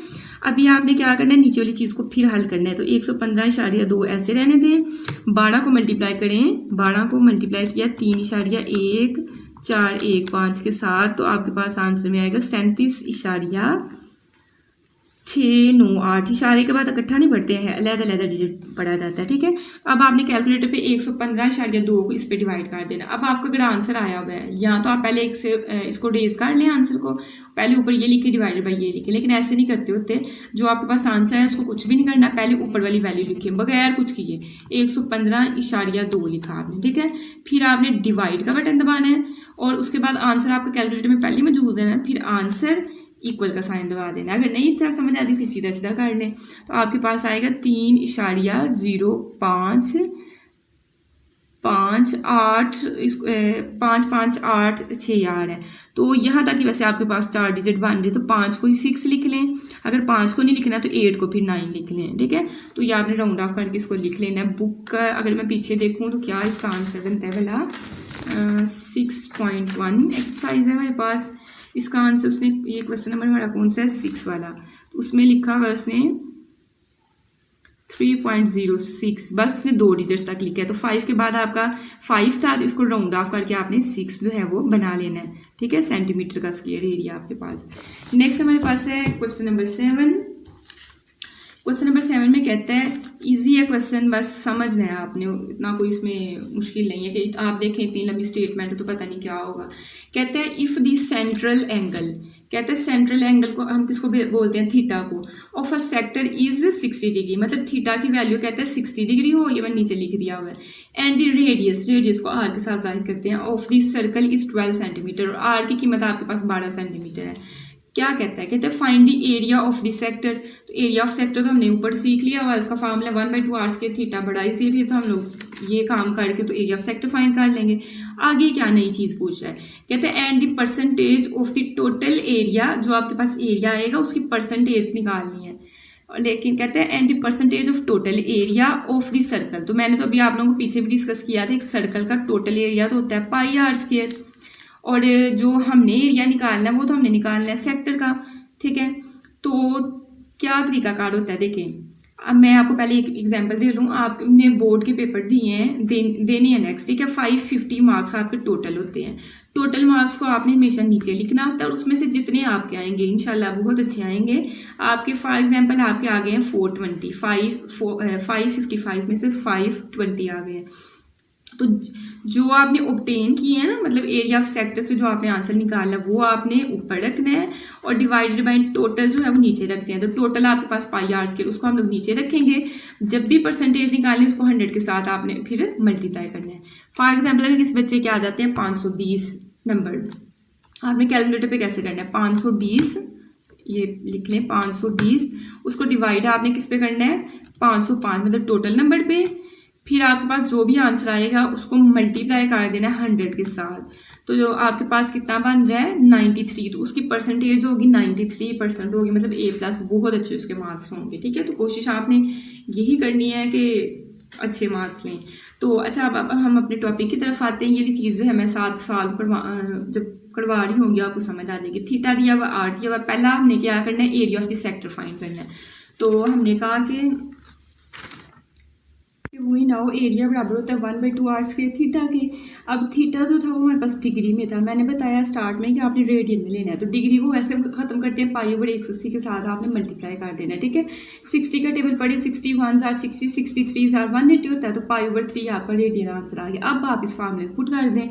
अभी आपने क्या करना है, नीचे वाली चीज़ को फिर हल करना है, तो 115.2 ऐसे रहने दें, 12 को मल्टीप्लाई करें, 12 को मल्टीप्लाई किया 3.1415 के साथ, तो आपके पास आंसर में आएगा 37.698। इशारे के बाद इकट्ठा नहीं पढ़ते हैं, अलग-अलग डिजिट पढ़ा जाता है, ठीक है। अब आपने कैलकुलेटर पे 115.2 को इस पे डिवाइड कर देना। अब आपका अगर आंसर आया हुआ है, या तो आप पहले एक से इसको रेज कर लें, आंसर को पहले ऊपर ये लिखे डिवाइडेड बाई ये लिखे, लेकिन ऐसे नहीं करते होते। जो आपके पास आंसर है उसको कुछ भी नहीं करना, पहले ऊपर वाली वैल्यू लिखिए बगैर कुछ किए, 115.2 लिखा आपने, ठीक है। फिर आपने डिवाइड का बटन दबाना है और उसके बाद आंसर आपका कैलकुलेटर में पहले मौजूद है, फिर आंसर इक्वल का साइन दबा देना। अगर नहीं इस तरह समझ आती फिर सीधा सीधा कर लें, तो आपके पास आएगा 3.0558 है। तो यहाँ तक कि वैसे आपके पास 4 डिजिट बन रहे, तो 5 को 6 लिख लें, अगर 5 को नहीं लिखना तो 8 को फिर 9 लिख लें, ठीक है। तो ये आपने राउंड ऑफ करके इसको लिख लेना है। बुक का अगर मैं पीछे देखूँ तो क्या इसका आंसर बनता है वाला 6.1 एक्सरसाइज है मेरे पास। इसका आंसर उसने, ये क्वेश्चन नंबर हमारा कौन सा है 6 वाला, तो उसमें लिखा हुआ उसने 3.06, बस उसने 2 डिजिट्स तक लिखा है। तो 5 के बाद आपका 5 था, तो इसको राउंड ऑफ करके आपने 6 जो है वो बना लेना है, ठीक है। सेंटीमीटर का स्क्वायर एरिया आपके पास। नेक्स्ट हमारे पास है क्वेश्चन नंबर 7। क्वेश्चन नंबर 7 में कहता है, इजी है क्वेश्चन, बस समझना है आपने, इतना कोई इसमें मुश्किल नहीं है कि आप देखें इतनी लंबी स्टेटमेंट है तो पता नहीं क्या होगा। कहते हैं इफ़ दी सेंट्रल एंगल, कहते हैं सेंट्रल एंगल को हम किसको बोलते हैं, थीटा को, of a sector is 60 degree, मतलब थीटा की वैल्यू कहते हैं 60 डिग्री हो, ये मैंने नीचे लिख दिया हुआ है। एंड द रेडियस को आर के साथ जाहिर करते हैं, of this circle is 12 centimetre, और आर की कीमत आपके पास 12 सेंटीमीटर है। क्या कहता है, कहते हैं find the area of the sector. तो एरिया ऑफ सेक्टर तो हमने ऊपर सीख लिया हुआ, इसका फॉर्मूला 1/2 आर स्क्वायर थीटा बड़ा, इसीलिए तो हम लोग ये काम करके तो एरिया ऑफ सेक्टर फाइंड कर लेंगे। आगे क्या नई चीज़ पूछ रहा है, कहते हैं and the percentage of the total area, जो आपके पास एरिया आएगा उसकी परसेंटेज निकालनी है, लेकिन कहते हैं and the percentage of total area of the circle. तो मैंने तो अभी आप लोगों को पीछे भी डिस्कस किया था, एक सर्कल का टोटल एरिया तो होता है पाई आर स्क्वायर, और जो हमने एरिया निकालना है वो तो हमने निकालना है सेक्टर का, ठीक है। तो क्या तरीकाकार होता है, देखें अब मैं आपको पहले एक एग्जांपल दे दूँ। आपने बोर्ड के पेपर दिए हैं, देने हैं नेक्स्ट, ठीक है। 550 मार्क्स आपके टोटल होते हैं। टोटल मार्क्स को आपने हमेशा नीचे लिखना होता है, और उसमें से जितने आपके आएंगे इंशाल्लाह बहुत अच्छे आएंगे आपके। फॉर एग्जांपल आपके आ गए हैं 555 में से 520 आ गए हैं। तो जो आपने ऑब्टेन किए हैं ना, मतलब एरिया ऑफ सेक्टर से जो आपने आंसर निकाला वो आपने ऊपर रखना है, और डिवाइडेड बाय टोटल जो है वो नीचे रखते हैं। तो टोटल आपके पास पाई आर स्क्वायर, उसको हम लोग नीचे रखेंगे। जब भी परसेंटेज निकालें उसको 100 के साथ आपने फिर मल्टीप्लाई करना है। फॉर एग्जाम्पल अगर किसी बच्चे के आ जाते हैं 520 नंबर, आपने कैलकुलेटर पे कैसे करना है, 520 ये लिख लें, 520 उसको डिवाइड आपने किस पे करना है, 505 मतलब टोटल नंबर पे, फिर आपके पास जो भी आंसर आएगा उसको मल्टीप्लाई कर देना है 100 के साथ। तो जो आपके पास कितना बन रहा है 93, तो उसकी परसेंटेज होगी 93% होगी, मतलब A+ बहुत अच्छे उसके मार्क्स होंगे, ठीक है। तो कोशिश आपने यही करनी है कि अच्छे मार्क्स लें। तो अच्छा अब हम अपने टॉपिक की तरफ आते हैं। ये चीज़ जो है मैं 7 साल जब करवा रही होंगी आपको समझ आ जाएगी। थीटा दिया हुआ आर दिया हुआ, पहला हमने क्या करना है, area of the sector find करना है। तो हमने कहा कि वही ना, वो एरिया बराबर होता है 1/2 आर स्क्वायर थीटा के। अब थीटा जो था वो हमारे पास डिग्री में था, मैंने बताया स्टार्ट में कि आपने रेडियन में लेना है। तो डिग्री को ऐसे खत्म करते हैं π/180 के साथ आपने मल्टीप्लाई कर देना है, ठीक है। 60 का टेबल पढ़े, 60 1s are 60, 63s are 180 होता है, तो π/3 आपका रेडियन आंसर आ गया। अब आप इस फॉर्मूले पुट कर दें,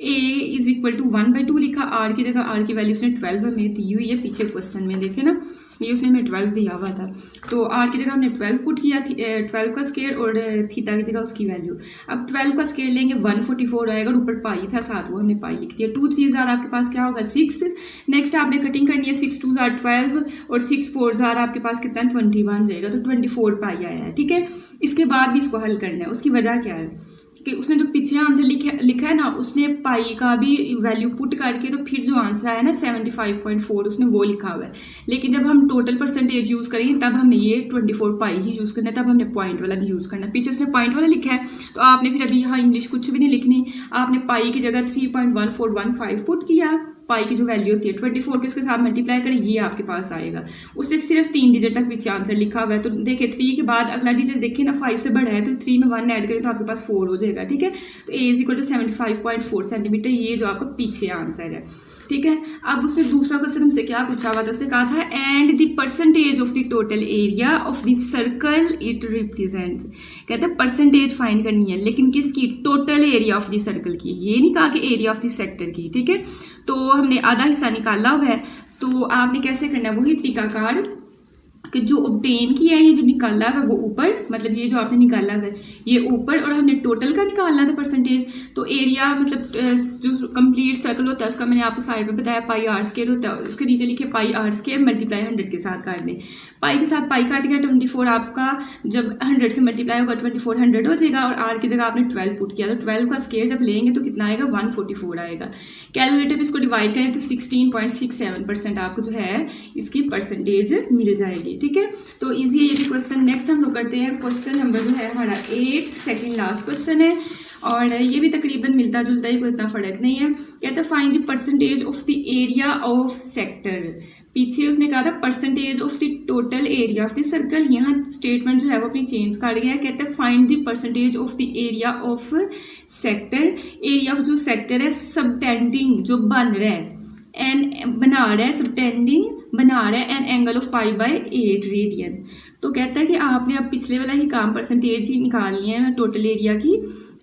A = 1/2 लिखा, आर की जगह आर की वैल्यू उसने 12 में दी हुई है, पीछे क्वेश्चन में देखे ना ये उसने हमें 12 दिया हुआ था। तो आर की जगह हमने 12 पुट किया, 12 का स्केयर और थीटा की जगह उसकी वैल्यू। अब 12 का स्केयर लेंगे 144 आएगा और ऊपर पाई था साथ, वो हमने पाई लिख दिया। 2 3 आपके पास क्या होगा 6। नेक्स्ट आपने कटिंग करनी है, 6 2 12 और 6 4 आपके पास कितना 21 जाएगा, तो 24 पाई आया है। ठीक है, इसके बाद भी इसको हल करना है। उसकी वजह क्या है कि उसने जो पीछे आंसर लिखा है ना, उसने पाई का भी वैल्यू पुट करके तो फिर जो आंसर आया ना 75.4 उसने वो लिखा हुआ है। लेकिन जब हम टोटल परसेंटेज यूज़ करेंगे तब हमने ये 24 पाई ही यूज़ करना है, तब हमने पॉइंट वाला नहीं यूज़ करना। पीछे उसने पॉइंट वाला लिखा है तो आपने फिर अभी यहाँ इंग्लिश कुछ भी नहीं लिखनी, आपने पाई की जगह 3.1415 पुट किया। पाई की जो वैल्यू होती है 24 के इसके साथ मल्टीप्लाई करें, ये आपके पास आएगा। उससे सिर्फ 3 डिजिट तक पीछे आंसर लिखा हुआ है। तो देखिए 3 के बाद अगला डिजिट देखिए ना 5 से बड़ा है, तो 3 में 1 ऐड करें तो आपके पास 4 हो जाएगा। ठीक है, तो ए इज इक्वल टू 75.4 सेंटीमीटर, ये जो आपका पीछे आंसर है। ठीक है, अब उसने दूसरा क्वेश्चन हमसे क्या पूछा हुआ था, उसने कहा था and the percentage of the total area of the circle it represents. कहते हैं परसेंटेज फाइंड करनी है, लेकिन किसकी, total area of the circle की, ये नहीं कहा कि एरिया ऑफ द सेक्टर की। ठीक है, तो हमने आधा हिस्सा निकाला हुआ है, तो आपने कैसे करना है, वही टीकाकार कि जो ऑब्टेन किया है, ये जो निकाला है वो ऊपर, मतलब ये जो आपने निकाला है ये ऊपर, और हमने टोटल का निकालना था परसेंटेज। तो एरिया मतलब जो कंप्लीट सर्कल होता है उसका मैंने आपको साइड में बताया पाई आर स्केयर होता है, उसके नीचे लिखे पाई आर स्केयर मल्टीप्लाई 100 के साथ काट दें। पाई के साथ पाई काट गया 24, आपका जब 100 से मल्टीप्लाई होगा 24 100 हो जाएगा, और आर की जगह आपने 12 पुट किया, तो 12 का स्केयर जब लेंगे तो कितना आएगा 144 आएगा। कैलकुलेटर पे इसको डिवाइड करें तो 16.67% आपको जो है इसकी परसेंटेज मिल जाएगी। ठीक है, तो इजी है ये भी क्वेश्चन। नेक्स्ट हम लोग करते हैं क्वेश्चन नंबर जो है हमारा 8, सेकंड लास्ट क्वेश्चन है, और ये भी तकरीबन मिलता जुलता ही, कोई इतना फर्क नहीं है। कहता है find the percentage of the area of sector. पीछे उसने कहा था percentage of the total area of the circle, यहाँ स्टेटमेंट जो है वो अपनी चेंज कर गया है। कहते हैं find the percentage of the area of sector. Area of जो सेक्टर है सबटेंडिंग जो बन रहा है, एन बना रहा है, सबटेंडिंग बना रहा है एन एंगल ऑफ पाई/8 रेडियन। तो कहता है कि आपने अब पिछले वाला ही काम परसेंटेज ही निकालनी है टोटल एरिया की,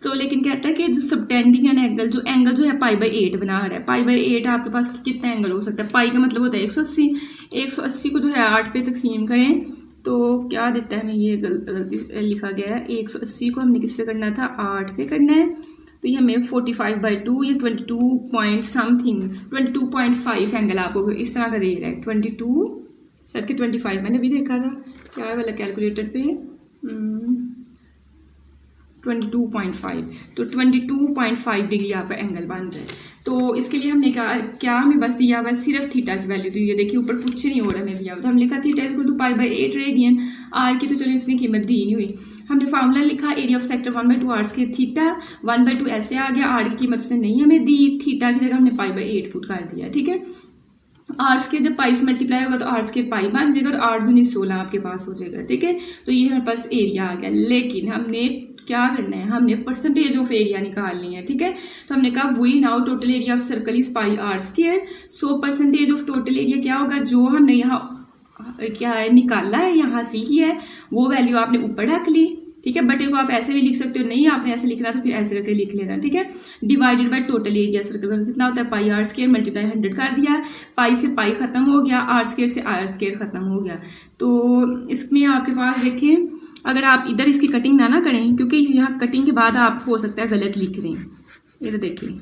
तो लेकिन कहता है कि जो सबटेंडिंग एंगल जो है पाई/8 बना रहा है। पाई/8 आपके पास कितना एंगल हो सकता है, पाई का मतलब होता है 180। 180 को जो है 8 पे तकसीम करें तो क्या देता है, हमें ये गलती लिखा गया है। 180 को हमने किस पे करना था, 8 पे करना है, तो ये हमें 45/2 या 22 पॉइंट समथिंग 22.5 एंगल आपको इस तरह का दे रहा है। 22 शायद कि 25 मैंने भी देखा था, क्या है वाला कैलकुलेटर पे 22.5, तो 22.5 डिग्री आपका एंगल बन रहा है। तो इसके लिए हमने क्या हमें बस दिया हुआ है सिर्फ थीटा की वैल्यू दी है। देखिए ऊपर कुछ नहीं हो रहा हमें दिया हुआ, तो हम लिखा थीटा इज इक्वल टू पाई/8 रेडियन। आर की तो चलो इसने कीमत दी नहीं हुई, हमने फार्मूला लिखा area of sector 1/2 r square theta, 1/2 ऐसे आ गया। आर की कीमत उसने नहीं हमें दी, थीटा की जगह हमने पाई/8 पुट कर दिया। ठीक है, आर स्क्वायर जब पाई से मल्टीप्लाई होगा तो आर स्क्वायर पाई बन जाएगा, और 8 दूनी 16 आपके पास हो जाएगा। ठीक है, तो ये हमारे पास एरिया आ गया। लेकिन हमने क्या करना है, हमने परसेंटेज ऑफ एरिया निकालनी है। ठीक है, तो हमने कहा we now total area of circle is pi r square. So percentage of total area क्या होगा, जो हमने यहाँ क्या है निकाला है, यहाँ हासिल किया है, वो वैल्यू आपने ऊपर रख ली। ठीक है, बटे को आप ऐसे भी लिख सकते हो, नहीं आपने ऐसे लिखना तो फिर ऐसे करके लिख लेना। ठीक है, divided by total area circle का कितना होता है, पाई आर स्क्वायर मल्टीप्लाई 100 कर दिया, पाई से पाई खत्म हो गया, आर स्क्वायर से आर स्क्वायर खत्म हो गया। तो इसमें आपके पास देखें, अगर आप इधर इसकी कटिंग ना करें, क्योंकि यहाँ कटिंग के बाद आप हो सकता है गलत लिख दें, इधर देखिए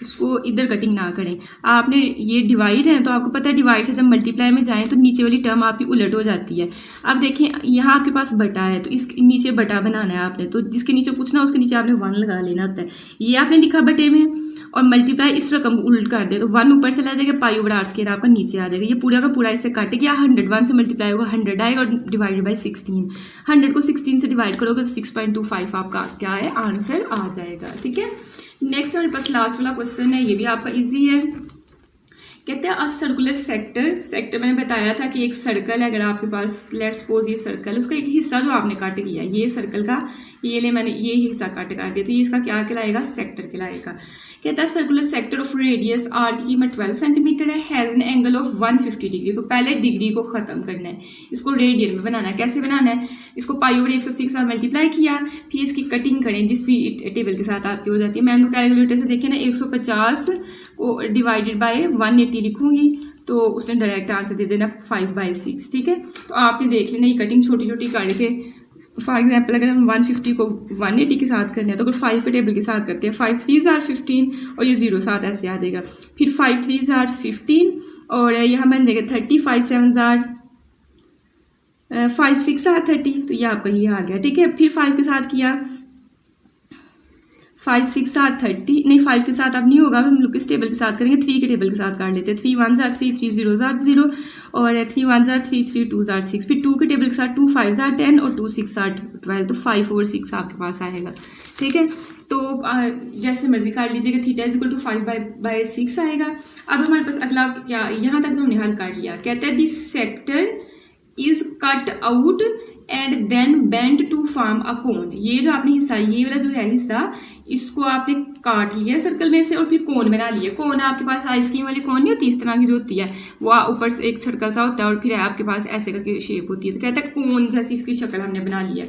इसको इधर कटिंग ना करें। आपने ये डिवाइड है तो आपको पता है डिवाइड से जब मल्टीप्लाई में जाएं तो नीचे वाली टर्म आपकी उलट हो जाती है। अब देखिए यहाँ आपके पास बटा है, तो इस नीचे बटा बनाना है आपने, तो जिसके नीचे कुछ ना उसके नीचे आपने 1 लगा लेना होता है। ये आपने लिखा बटे में, और मल्टीप्लाई इस रकम को उल्ट कर दे तो 1 ऊपर चला जाएगा, पाई ओवर आर स्क्वायर आपका नीचे आ जाएगा। ये पूरा का पूरा इससे काट गया, 100 1 से मल्टीप्लाई होगा 100 आएगा, और डिवाइडेड बाई 16। 100 को 16 से डिवाइड करोगे तो 6.25 आपका क्या है आंसर आ जाएगा। ठीक है, नेक्स्ट हमारे पास लास्ट वाला क्वेश्चन है, ये भी आपका इजी है। कहते हैं अ सर्कुलर सेक्टर मैंने बताया था कि एक सर्कल है, अगर आपके पास लेट्स सपोज ये सर्कल, उसका एक हिस्सा जो आपने काट किया, ये सर्कल का ये मैंने ये हिस्सा काट दिया, तो ये इसका क्या कहलाएगा, सेक्टर कहलाएगा। कहता है circular sector of radius r की कीमत 12 सेंटीमीटर है, has an angle of 150 degree. तो पहले डिग्री को खत्म करना है, इसको रेडियन में बनाना है। कैसे बनाना है, इसको पाई ओवर 106 से मल्टीप्लाई किया, फिर इसकी कटिंग करें जिस भी टेबल के साथ आपकी हो जाती है। मैं उनको कैलकुलेटर से देखें ना, 150 को डिवाइडेड बाय 180 लिखूंगी, तो उसने डायरेक्ट आंसर दे देना 5/6, ठीक है। तो आपने देख लेना ये कटिंग छोटी छोटी करके, फॉर एग्जाम्पल अगर हम 150 को 180 के साथ करना है तो अगर 5 के टेबल के साथ करते हैं, 5 3s are 15 और ये 0 साथ ऐसे आ जाएगा। फिर 5 3s are 15 और यहाँ बन जाएगा 30, 5 7s are 5 6 are 30, तो ये आपका ये आ गया, ठीक है। फिर 5 के साथ किया, 5 6 are 30, नहीं 5 के साथ अब नहीं होगा, हम लोग किस टेबल के साथ करेंगे, 3 के टेबल के साथ काट लेते हैं। 3 1s are 3, 3 0s are 0 और 3 1s are 3, 3 2s are 6। फिर 2 के टेबल के साथ 2 5s are 10 और 2 6 are 12, तो 5/6 आपके पास आएगा, ठीक है। तो जैसे मर्जी काट लीजिएगा, थीटा इज इक्वल टू 5/6 आएगा। अब हमारे पास अगला क्या, यहाँ तक तो हमने हल कर लिया। कहते हैं this sector is cut out and then bend to form a cone. ये जो आपने हिस्सा, ये वाला जो है हिस्सा, इसको आपने काट लिया सर्कल में से और फिर कोन बना लिया। कोन आपके पास आइसक्रीम वाली कोन नहीं होती, इस तरह की जो होती है, वो ऊपर से एक सर्कल सा होता है और फिर आपके पास ऐसे करके शेप होती है। तो कहता है कोन जैसी इसकी शक्ल हमने बना लिया।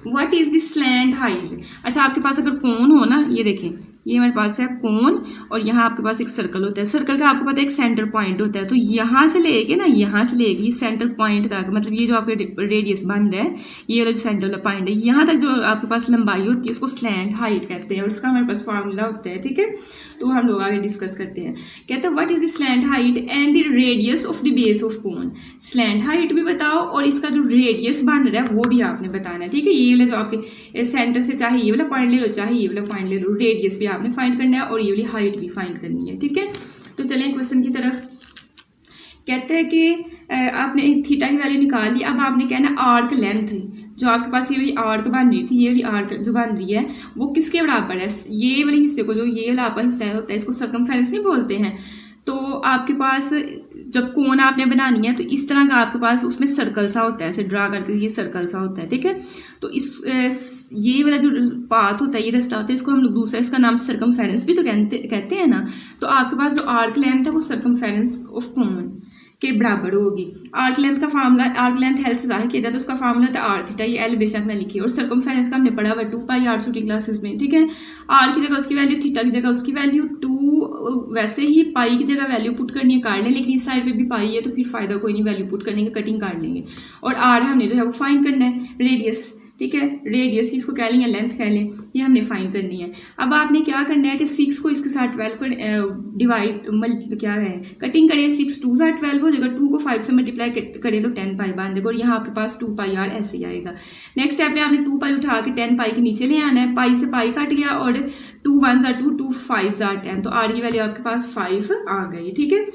What is this slant height. अच्छा, आपके पास अगर कोन हो ना, ये देखें, ये हमारे पास है कोन और यहाँ आपके पास एक सर्कल होता है। सर्कल का आपको पता है एक सेंटर पॉइंट होता है, तो यहाँ से लेके ना, यहाँ से लेके सेंटर पॉइंट तक, मतलब ये जो आपके रेडियस बन रहा है, ये वाला जो सेंटर वाला पॉइंट है, यहाँ तक जो आपके पास लंबाई होती है उसको स्लैंट हाइट कहते हैं और इसका हमारे पास फार्मूला होता है, ठीक है। तो हम लोग आगे डिस्कस करते हैं। कहते हैं what is the slant height and the radius of the base of cone. Slant height भी बताओ और इसका जो रेडियस बन रहा है वो भी आपने बताना है, ठीक है। ये वाला जो आपके सेंटर से चाहे ये वाला पॉइंट ले लो, चाहे ये वाला पॉइंट ले लो, रेडियस भी आपने फाइंड करना है और ये वाली हाइट भी फाइंड करनी है, ठीक है। तो चलें क्वेश्चन की तरफ। कहते हैं कि आपने थीटा की वैल्यू निकाल ली, अब आपने कहना आर्क लेंथ, जो आपके पास ये वाली आर्क बन रही थी, ये वाली आर्क जो बन रही है वो किसके बराबर है। ये वाले हिस्से को, जो ये वाला आपका हिस्सा होता है, इसको सर्कमफेरेंस नहीं बोलते हैं। तो आपके पास जब कोन आपने बनानी है तो इस तरह का आपके पास उसमें सर्कल सा होता है, ऐसे ड्रा करके ये सर्कल सा होता है, ठीक है। तो ये वाला जो पाथ होता है, ये रास्ता होता है, इसको हम लोग दूसरा, इसका नाम सर्कमफेरेंस भी तो कहते हैं ना। तो आपके पास जो आर्क लेंथ है वो सर्कमफेरेंस ऑफ कोन के बराबर होगी। आर्क लेंथ का फार्मूला, आर्क लेंथ हेल्थ से जाहिर किया जाता है, तो उसका फार्मूला था आर थीटा, ये एल बेशक ना लिखिए। और सर्कमफेरेंस का हमने पढ़ा हुआ 2πr छोटी क्लासेस में, ठीक है। आर की जगह उसकी वैल्यू, थीटा की जगह उसकी वैल्यू, 2 वैसे ही पाई की जगह वैल्यू पुट करनी है, काट लें, लेकिन इस साइड पे भी पाई है तो फिर फायदा कोई नहीं, वैल्यू पुट करने का, कटिंग काट लेंगे। और आर हमने जो है वो फाइंड करना है, रेडियस, ठीक है। रेडियस इसको कह लें या लेंथ कह लें, ये हमने फाइंड करनी है। अब आपने क्या करना है कि 6 को इसके साथ 12 को डिवाइड क्या है, कटिंग करें, 6 2s are 12 हो जाएगा, 2 को 5 से मल्टीप्लाई करें तो 10π बन जाएगा और यहाँ आपके पास 2πr ऐसे ही आएगा। नेक्स्ट स्टेप में आपने 2π उठा के 10π के नीचे ले आना है, पाई से पाई कट गया और 2 1s are 2, 2 5s are 10, तो आर की वैल्यू आपके पास 5 आ गई, ठीक है।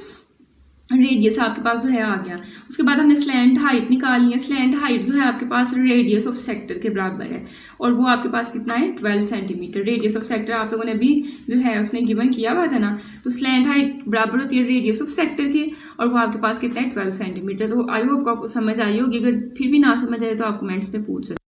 रेडियस आपके पास जो है आ गया। उसके बाद हमने स्लैंट हाइट निकालनी है। स्लैंट हाइट जो है आपके पास रेडियस ऑफ सेक्टर के बराबर है और वो आपके पास कितना है, 12 सेंटीमीटर। रेडियस ऑफ सेक्टर आप लोगों ने अभी जो है उसने गिवन किया हुआ था ना, तो स्लैंट हाइट बराबर होती है रेडियस ऑफ सेक्टर के और वो आपके पास कितना है, 12 सेंटीमीटर। तो आई होप आपको समझ आई होगी, अगर फिर भी ना समझ आए तो आप कमेंट्स में पूछ सकते हैं।